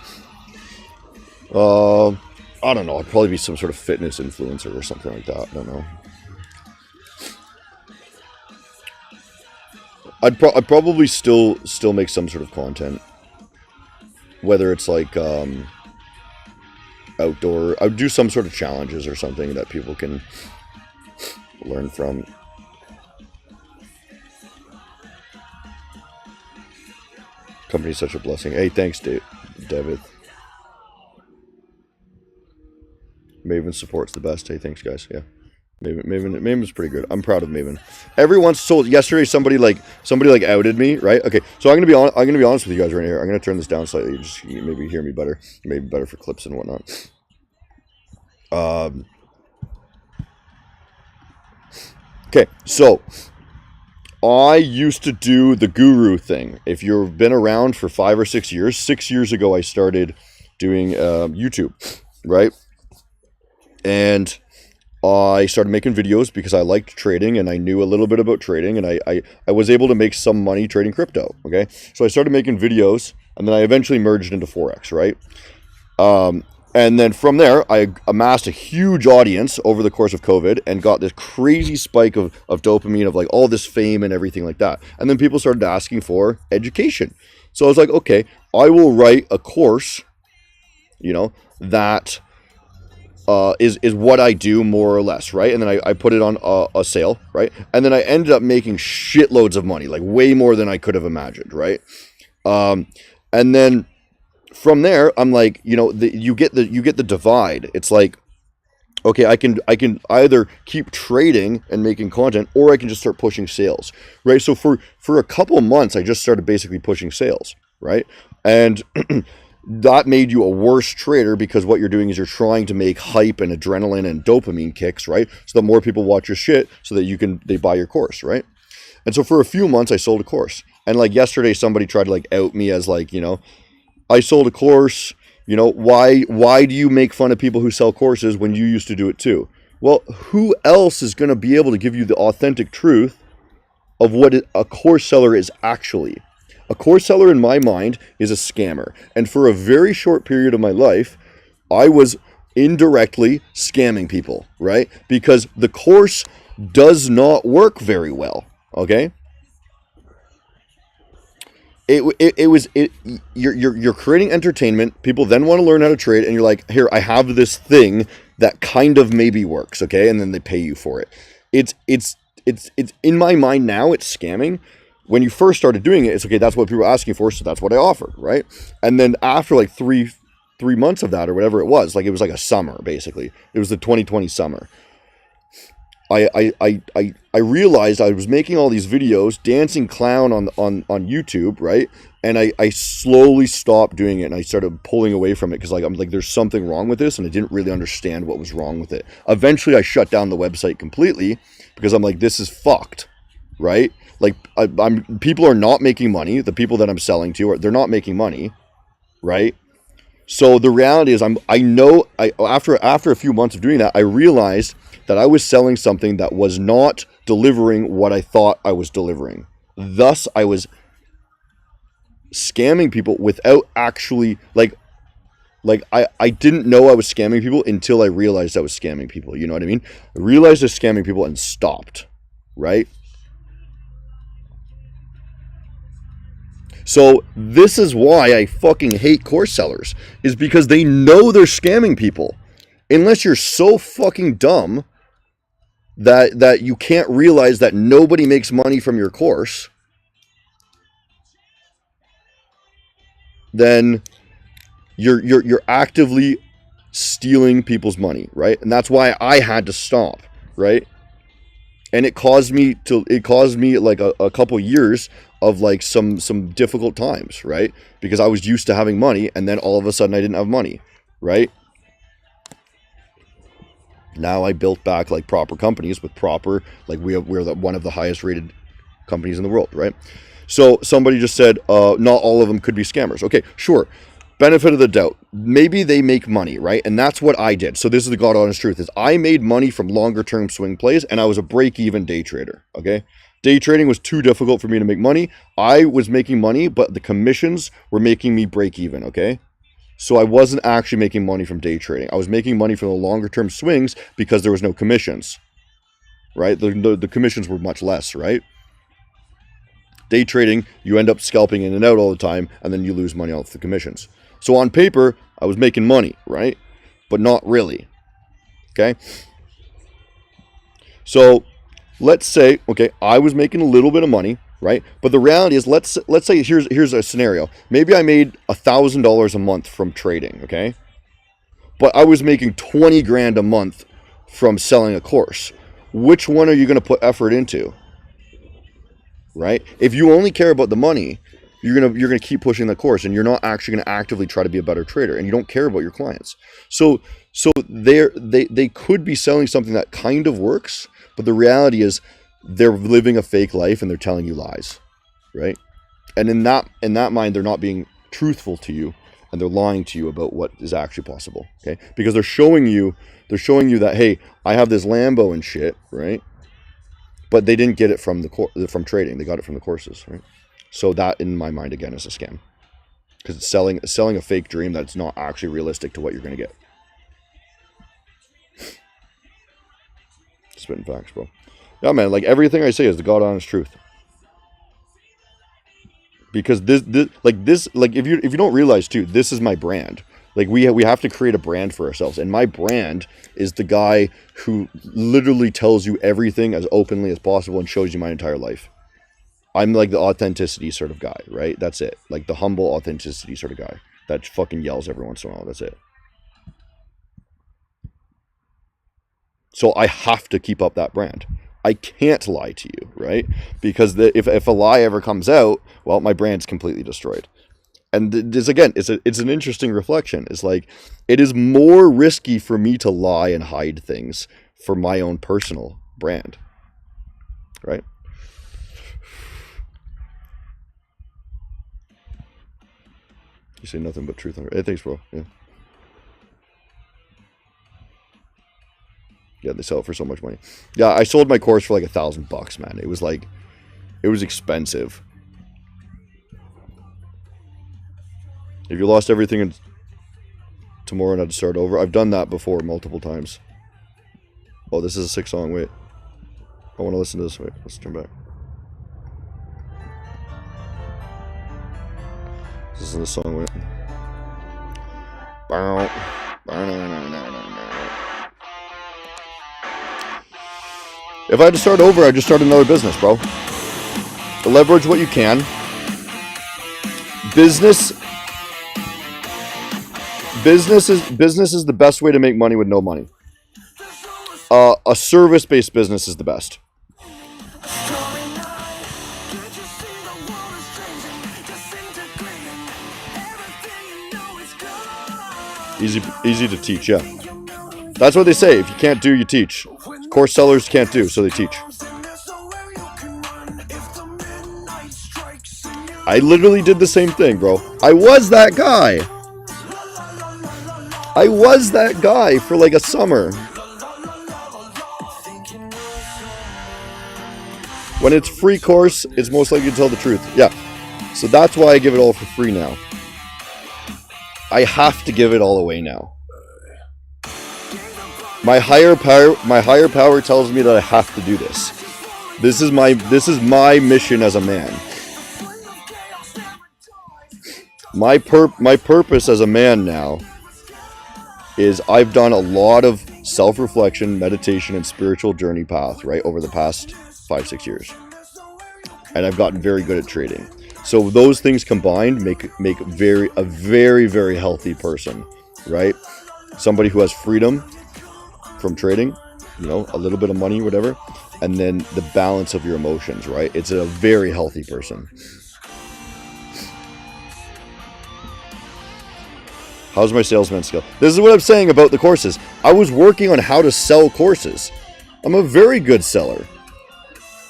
I don't know. I'd probably be some sort of fitness influencer or something like that. I don't know. I'd probably still make some sort of content, whether it's like outdoor. I'd do some sort of challenges or something that people can learn from. Company's such a blessing. Hey, thanks, David. Maven support's the best. Hey, thanks, guys. Yeah. Maven's pretty good. I'm proud of Maven. Every once so yesterday somebody outed me, right? Okay, so I'm gonna be honest with you guys right here. I'm gonna turn this down slightly, just maybe hear me better, maybe better for clips and whatnot. Okay, so I used to do the guru thing. If you've been around for 5 or 6 years, 6 years ago I started doing YouTube, right? And I started making videos because I liked trading and I knew a little bit about trading, and I was able to make some money trading crypto, okay? So I started making videos, and then I eventually merged into Forex, right? And then from there, I amassed a huge audience over the course of COVID and got this crazy spike of dopamine, of like all this fame and everything like that. And then people started asking for education. So I was like, okay, I will write a course, that is what I do more or less, right? And then I put it on a sale, right? And then I ended up making shitloads of money, like way more than I could have imagined, right? And then from there, I'm like, you get the divide. It's like, okay, I can either keep trading and making content, or I can just start pushing sales, right? So for a couple months, I just started basically pushing sales, right? And that made you a worse trader, because what you're doing is you're trying to make hype and adrenaline and dopamine kicks, right? So that more people watch your shit, so that they buy your course, right? And so for a few months I sold a course. And like yesterday somebody tried to like out me as like, I sold a course, why do you make fun of people who sell courses when you used to do it too? Well, who else is going to be able to give you the authentic truth of what a course seller is actually? A course seller, in my mind, is a scammer. And for a very short period of my life, I was indirectly scamming people, right? Because the course does not work very well, okay? You're creating entertainment. People then want to learn how to trade, and you're like, here, I have this thing that kind of maybe works, okay? And then they pay you for it. It's in my mind now, it's scamming. When you first started doing it, it's okay, that's what people were asking for, so that's what I offered, right? And then after like three months of that, or whatever it was like a summer, basically. It was the 2020 summer. I realized I was making all these videos, dancing clown on YouTube, right? And I slowly stopped doing it, and I started pulling away from it, because I'm like, there's something wrong with this, and I didn't really understand what was wrong with it. Eventually, I shut down the website completely, because I'm like, this is fucked, right? Like, people are not making money. The people that I'm selling to, they're not making money, right? So the reality is, after a few months of doing that, I realized that I was selling something that was not delivering what I thought I was delivering. Thus, I was scamming people without actually, I didn't know I was scamming people until I realized I was scamming people. You know what I mean? I realized I was scamming people and stopped, right? So this is why I fucking hate course sellers, is because they know they're scamming people. Unless you're so fucking dumb that you can't realize that nobody makes money from your course, then you're actively stealing people's money, right? And that's why I had to stop, right? And it caused me like a couple years of like some difficult times, right? Because I was used to having money, and then all of a sudden I didn't have money, right? Now I built back like proper companies with proper, like we're one of the highest rated companies in the world, right? So somebody just said, not all of them could be scammers. Okay, sure. Benefit of the doubt. Maybe they make money, right? And that's what I did. So this is the God honest truth, is I made money from longer term swing plays, and I was a break-even day trader, okay? Day trading was too difficult for me to make money. I was making money, but the commissions were making me break even, okay? So I wasn't actually making money from day trading. I was making money from the longer term swings because there was no commissions, right? The commissions were much less, right? Day trading, you end up scalping in and out all the time, and then you lose money off the commissions. So on paper, I was making money, right? But not really, okay? So let's say, okay, I was making a little bit of money, right? But the reality is, let's say here's a scenario. Maybe I made $1,000 a month from trading, okay? But I was making 20 grand a month from selling a course. which one are you going to put effort into? Right? If you only care about the money, you're gonna keep pushing the course, and you're not actually going to actively try to be a better trader, and you don't care about your clients. So they could be selling something that kind of works, but the reality is they're living a fake life and they're telling you lies, right? And in that mind, they're not being truthful to you, and they're lying to you about what is actually possible. Okay, because they're showing you that, hey, I have this Lambo and shit, right? But they didn't get it from from trading. They got it from the courses, right? So that, in my mind, again, is a scam, because it's selling a fake dream that's not actually realistic to what you're going to get. Spitting facts, bro. Yeah, man. Like, everything I say is the God honest truth. Because this, if you don't realize too, this is my brand. Like, we have to create a brand for ourselves, and my brand is the guy who literally tells you everything as openly as possible and shows you my entire life. I'm like the authenticity sort of guy, right? That's it. Like the humble authenticity sort of guy that fucking yells every once in a while. That's it. So I have to keep up that brand. I can't lie to you, right? Because if a lie ever comes out, well, my brand's completely destroyed. And this, again, it's an interesting reflection. It's like, it is more risky for me to lie and hide things for my own personal brand, right? You say nothing but truth. Hey, thanks, bro. Yeah. Yeah, they sell it for so much money. Yeah, I sold my course for like $1,000, man. It was expensive. If you lost everything tomorrow and had to start over, I've done that before multiple times. Oh, this is a 6-song. Wait, I want to listen to this. Wait, let's turn back. This is the song. Wait. If I had to start over, I'd just start another business, bro. Leverage what you can. Business is the best way to make money with no money. A service-based business is the best. Easy to teach, yeah. That's what they say. If you can't do, you teach. Course sellers can't do, so they teach. I literally did the same thing, bro. I was that guy. I was that guy for like a summer. When it's free course, it's most likely to tell the truth. Yeah. So that's why I give it all for free now. I have to give it all away now. My higher power tells me that I have to do this. This is my mission as a man. My purpose as a man now is I've done a lot of self-reflection, meditation, and spiritual journey path, right, over the past 5-6 years. And I've gotten very good at trading. So those things combined make a very, very healthy person, right? Somebody who has freedom from trading, you know, a little bit of money, whatever, and then the balance of your emotions, right? It's a very healthy person. How's my salesman skill? This is what I'm saying about the courses. I was working on how to sell courses. I'm a very good seller.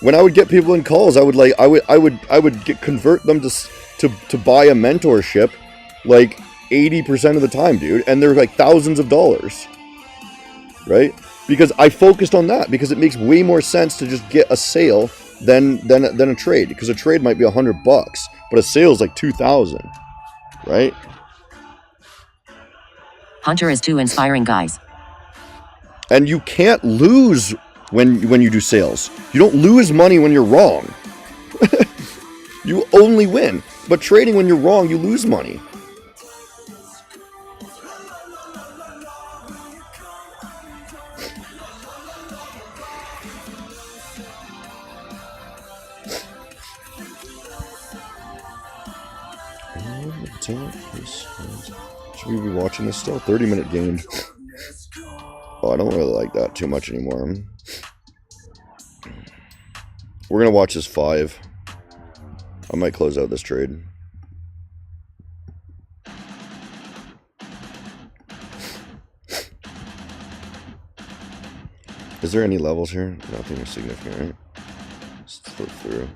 When I would get people in calls, I would convert them to buy a mentorship like 80% of the time, dude, and they're like thousands of dollars. Right? Because I focused on that, because it makes way more sense to just get a sale than a trade, because a trade might be $100, but a sale is like 2,000, right? Hunter is too inspiring, guys. And you can't lose when you do sales. You don't lose money when you're wrong. You only win. But trading, when you're wrong, you lose money. Should we be watching this still? 30-minute game. Oh, I don't really like that too much anymore. We're going to watch this 5. I might close out this trade. Is there any levels here? Nothing significant, right? Let's flip through.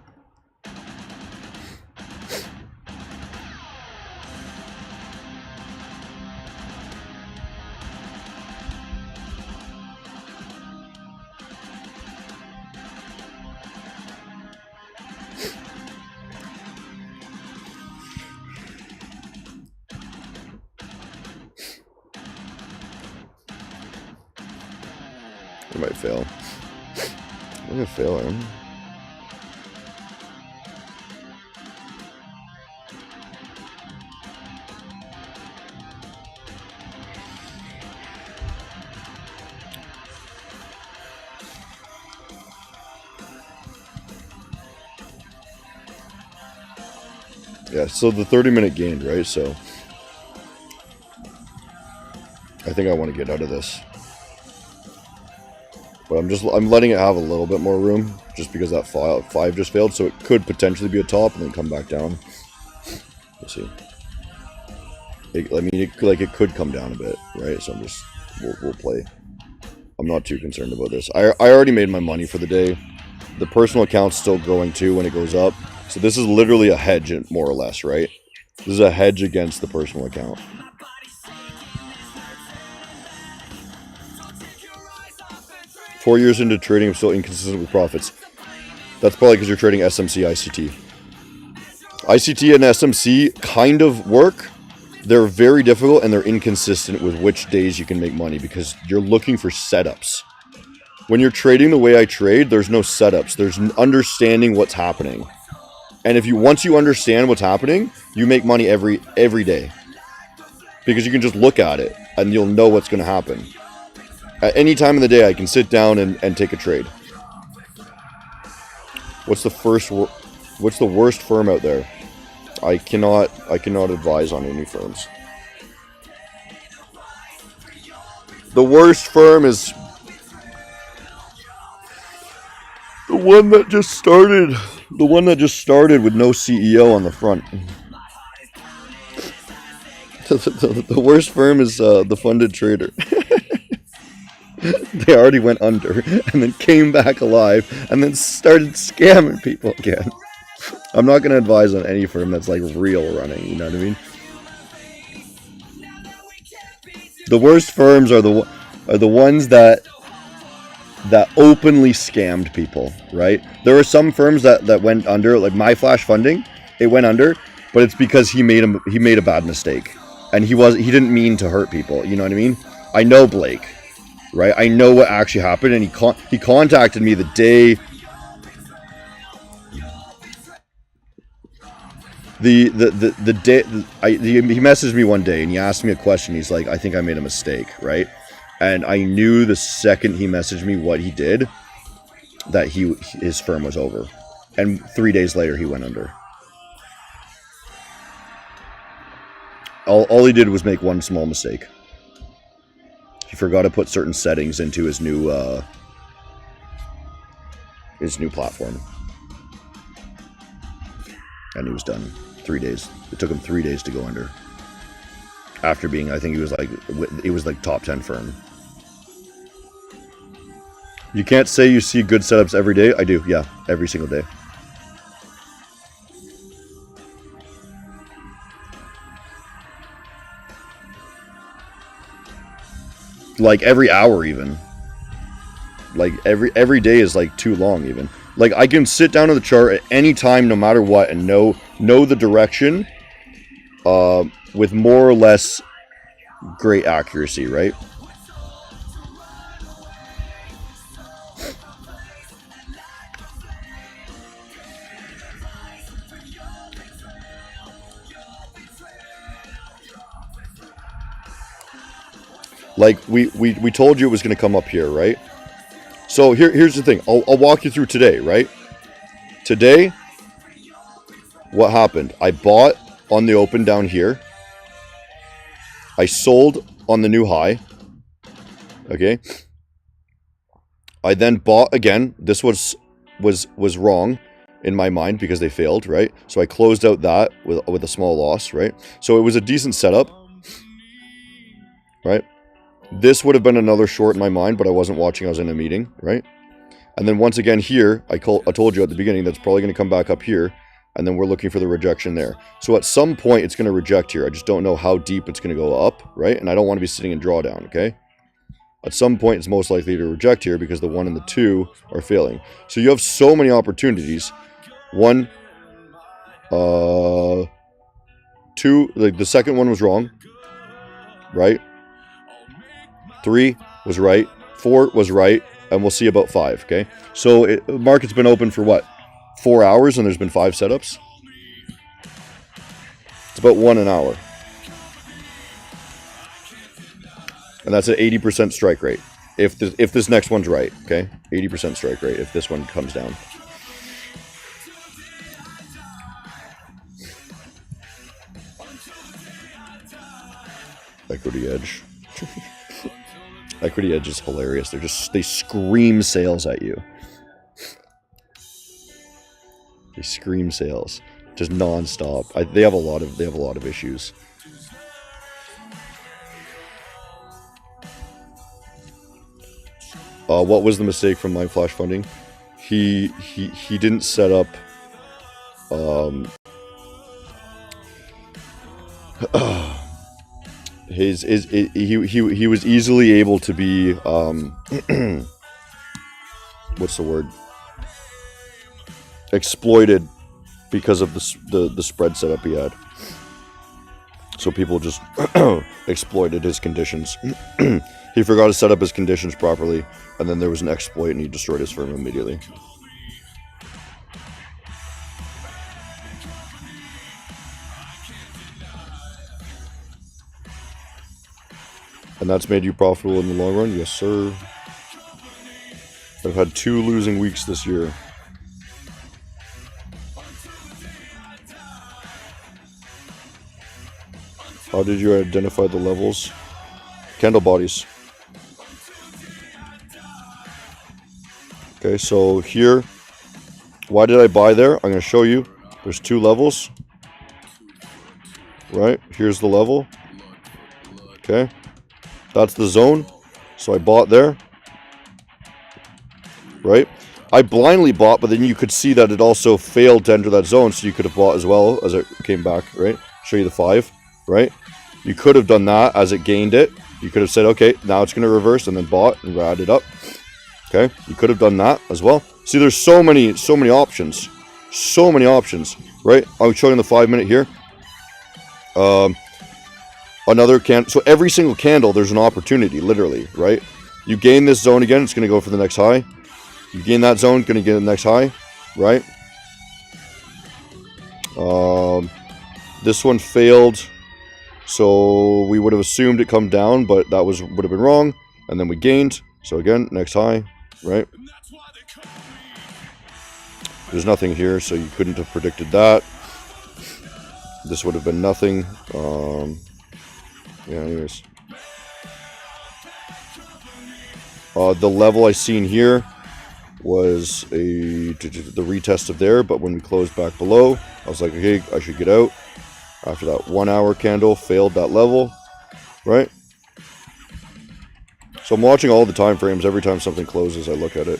I might fail. I'm gonna fail him. Yeah, so the 30-minute gained, right? So I think I want to get out of this. But I'm letting it have a little bit more room just because that 5 just failed, so it could potentially be a top and then come back down. Let's see. It could come down a bit, right? So we'll play. I'm not too concerned about this. I already made my money for the day. The personal account's still growing too when it goes up. So this is literally a hedge, more or less, right? This is a hedge against the personal account. Four years into trading, I'm still inconsistent with profits. That's probably because you're trading SMC, ICT. ICT and SMC kind of work. They're very difficult and they're inconsistent with which days you can make money because you're looking for setups. When you're trading the way I trade, there's no setups. There's understanding what's happening. And once you understand what's happening, you make money every day. Because you can just look at it and you'll know what's going to happen. At any time of the day, I can sit down and take a trade. What's the worst firm out there? I cannot advise on any firms. The worst firm is the one that just started. The one that just started with no CEO on the front. The worst firm is the funded trader. They already went under and then came back alive and then started scamming people again. I'm not going to advise on any firm that's like real running, you know what I mean? The worst firms are the ones that openly scammed people, right? There are some firms that went under, like My Flash Funding, it went under, but it's because he made a bad mistake. And he didn't mean to hurt people, you know what I mean? I know Blake. Right, I know what actually happened, and he contacted me the day. The day he messaged me one day, and he asked me a question. He's like, "I think I made a mistake," right? And I knew the second he messaged me what he did, that his firm was over, and 3 days later he went under. All he did was make one small mistake. He forgot to put certain settings into his new platform. And he was done. 3 days. It took him 3 days to go under. After being, I think it was like top 10 firm. You can't say you see good setups every day. I do, yeah, every single day. Like every hour even. Like every day is like too long even. Like I can sit down on the chart at any time no matter what and know the direction with more or less great accuracy, right? Like we told you it was going to come up here, right? So here's the thing. I'll walk you through today, right? Today, what happened? I bought on the open down here. I sold on the new high. Okay. I then bought again. This was was wrong in my mind because they failed, right? So I closed out that with a small loss, right? So it was a decent setup, right? This would have been another short in my mind, but I wasn't watching. I was in a meeting, right? And then once again here, I told you at the beginning that's probably going to come back up here, and then we're looking for the rejection there. So at some point, it's going to reject here. I just don't know how deep it's going to go up, right? And I don't want to be sitting in drawdown, okay? At some point, it's most likely to reject here because the 1 and the 2 are failing. So you have so many opportunities. 1, 2, like the second one was wrong, right? 3 was right. 4 was right. And we'll see about 5, okay? So the market's been open for what? 4 hours and there's been 5 setups? It's about 1 an hour. And that's an 80% strike rate. If this next one's right, okay? 80% strike rate if this one comes down. Equity edge. Equity edge is hilarious. They scream sales at you. They scream sales, just non-stop. They have a lot of issues. What was the mistake from Line Flash Funding? He didn't set up. He was easily able to be what's the word, exploited because of the spread setup he had. So people just exploited his conditions. He forgot to set up his conditions properly, and then there was an exploit and he destroyed his firm immediately. And that's made you profitable in the long run? Yes, sir. I've had 2 losing weeks this year. How did you identify the levels? Candle bodies. Okay, so here, why did I buy there? I'm going to show you. There's 2 levels. Right? Here's the level. Okay. That's the zone. So I bought there. Right? I blindly bought, but then you could see that it also failed to enter that zone, so you could have bought as well as it came back, right? Show you the 5, right? You could have done that as it gained it. You could have said, okay, now it's going to reverse, and then bought and added up. Okay? You could have done that as well. See, there's so many options. So many options, right? I'm showing the 5-minute here. Another candle. So every single candle, there's an opportunity, literally, right? You gain this zone again, it's going to go for the next high. You gain that zone, going to get the next high, right? This one failed, so we would have assumed it come down, but that would have been wrong. And then we gained. So again, next high, right? There's nothing here, so you couldn't have predicted that. This would have been nothing. Yeah, anyways. The level I seen here was the retest of there, but when we closed back below, I was like, okay, I should get out. After that 1 hour candle failed that level, right? So I'm watching all the time frames. Every time something closes, I look at it.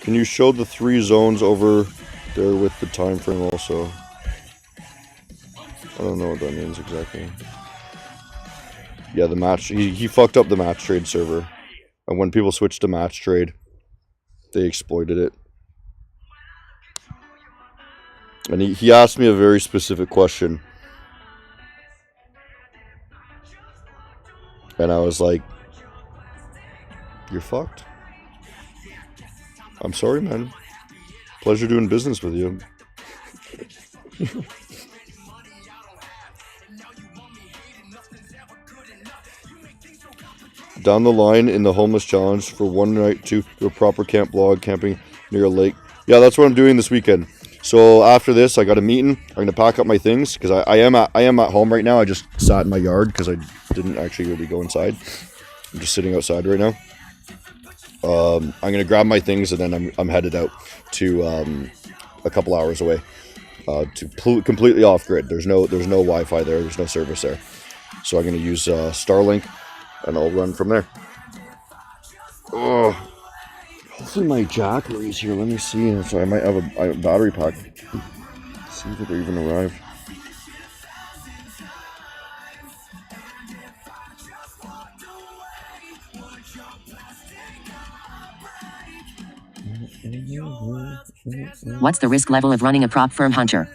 Can you show the 3 zones over there with the time frame also? I don't know what that means exactly. Yeah, the match. He fucked up the match trade server. And when people switched to match trade, they exploited it. And he asked me a very specific question. And I was like, you're fucked. I'm sorry, man. Pleasure doing business with you. Down the line in the homeless challenge for one night to do a proper camp blog camping near a lake. Yeah, that's what I'm doing this weekend. So after this, I got a meeting. I'm gonna pack up my things because I am at home right now. I just sat in my yard because I didn't actually really go inside. I'm just sitting outside right now. I'm gonna grab my things and then I'm headed out to a couple hours away to completely off grid. There's no Wi-Fi there. There's no service there. So I'm gonna use Starlink and I'll run from there. Oh. Hopefully my Jackery's here. Let me see. So I might have a battery pack. See if they even arrived. What's the risk level of running a prop firm, Hunter?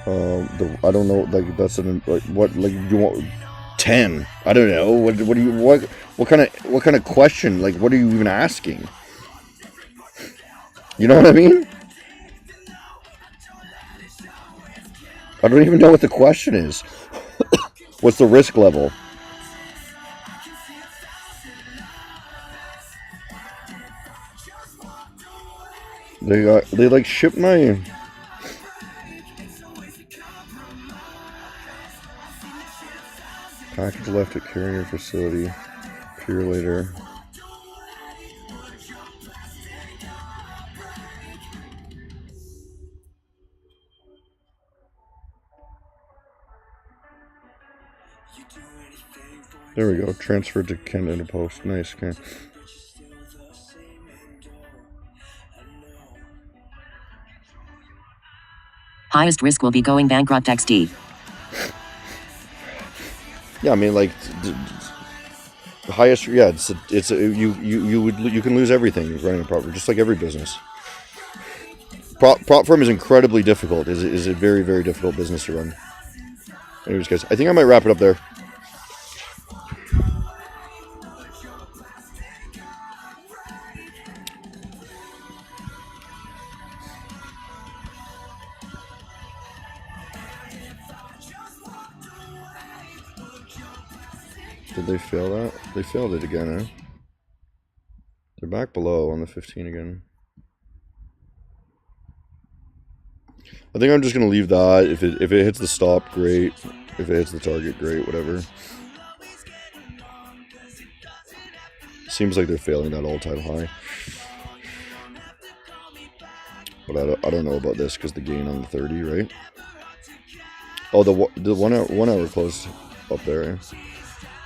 I don't know. Like that's what you want. 10. I don't know. What kind of question? Like what are you even asking? You know what I mean? I don't even know what the question is. What's the risk level? They like shipped my package left at carrier facility. Pure later. There we go. Transferred to Canada Post. Nice. Okay. Highest risk will be going bankrupt XD. Yeah, I mean, like the highest. Yeah, you can lose everything running a prop firm, just like every business. Prop firm is incredibly difficult. Is a very, very difficult business to run. Anyways, guys, I think I might wrap it up there. Did they fail that? They failed it again, eh? They're back below on the 15 again. I think I'm just gonna leave that. If it hits the stop, great. If it hits the target, great. Whatever. Seems like they're failing that all-time high. But I don't know about this because the gain on the 30, right? Oh, the 1 hour close up there. Eh?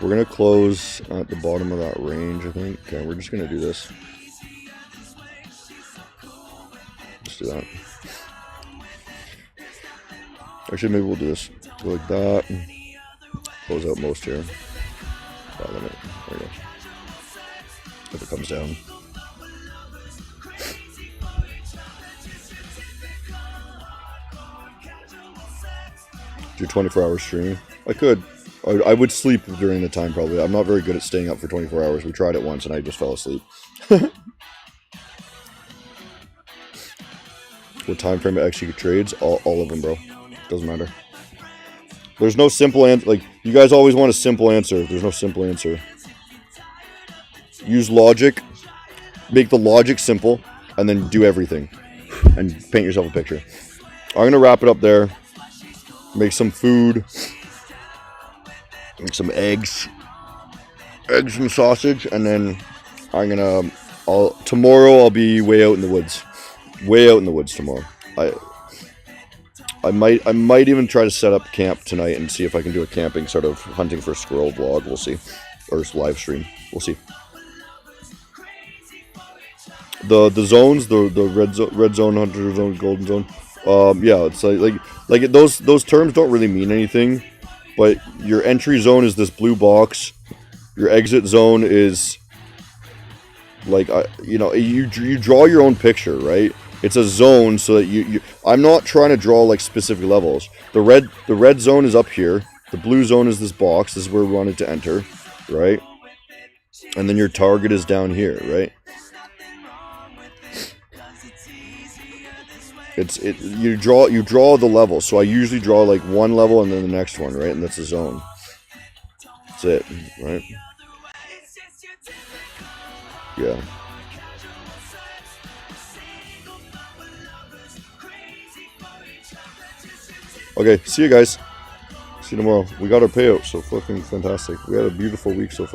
We're gonna close at the bottom of that range, I think. Okay, we're just gonna do this. Let's do that. Actually, maybe we'll do this. Go like that. Close out most here. Buy limit. There we go. If it comes down. Do 24-hour stream. I could. I would sleep during the time probably. I'm not very good at staying up for 24 hours. We tried it once and I just fell asleep. What time frame it execute trades? All of them, bro. Doesn't matter. There's no simple answer. Like, you guys always want a simple answer. There's no simple answer. Use logic. Make the logic simple. And then do everything. And paint yourself a picture. I'm going to wrap it up there. Make some food. Make some eggs. Eggs and sausage. And then I'm going to... Tomorrow I'll be way out in the woods. Way out in the woods tomorrow. I might even try to set up camp tonight and see if I can do a camping sort of hunting for squirrel vlog. We'll see, or live stream. We'll see. The zones, the red zone, hunter zone, golden zone. Yeah, it's like those terms don't really mean anything, but your entry zone is this blue box. Your exit zone is like you draw your own picture, right? It's a zone so that you I'm not trying to draw like specific levels. The red zone is up here. The blue zone is this box. This is where we wanted to enter, right? And then your target is down here, right? You draw the level. So I usually draw like one level and then the next one, right? And that's the zone. That's it, right? Yeah. Okay, see you guys. See you tomorrow. We got our payout, so fucking fantastic. We had a beautiful week so far.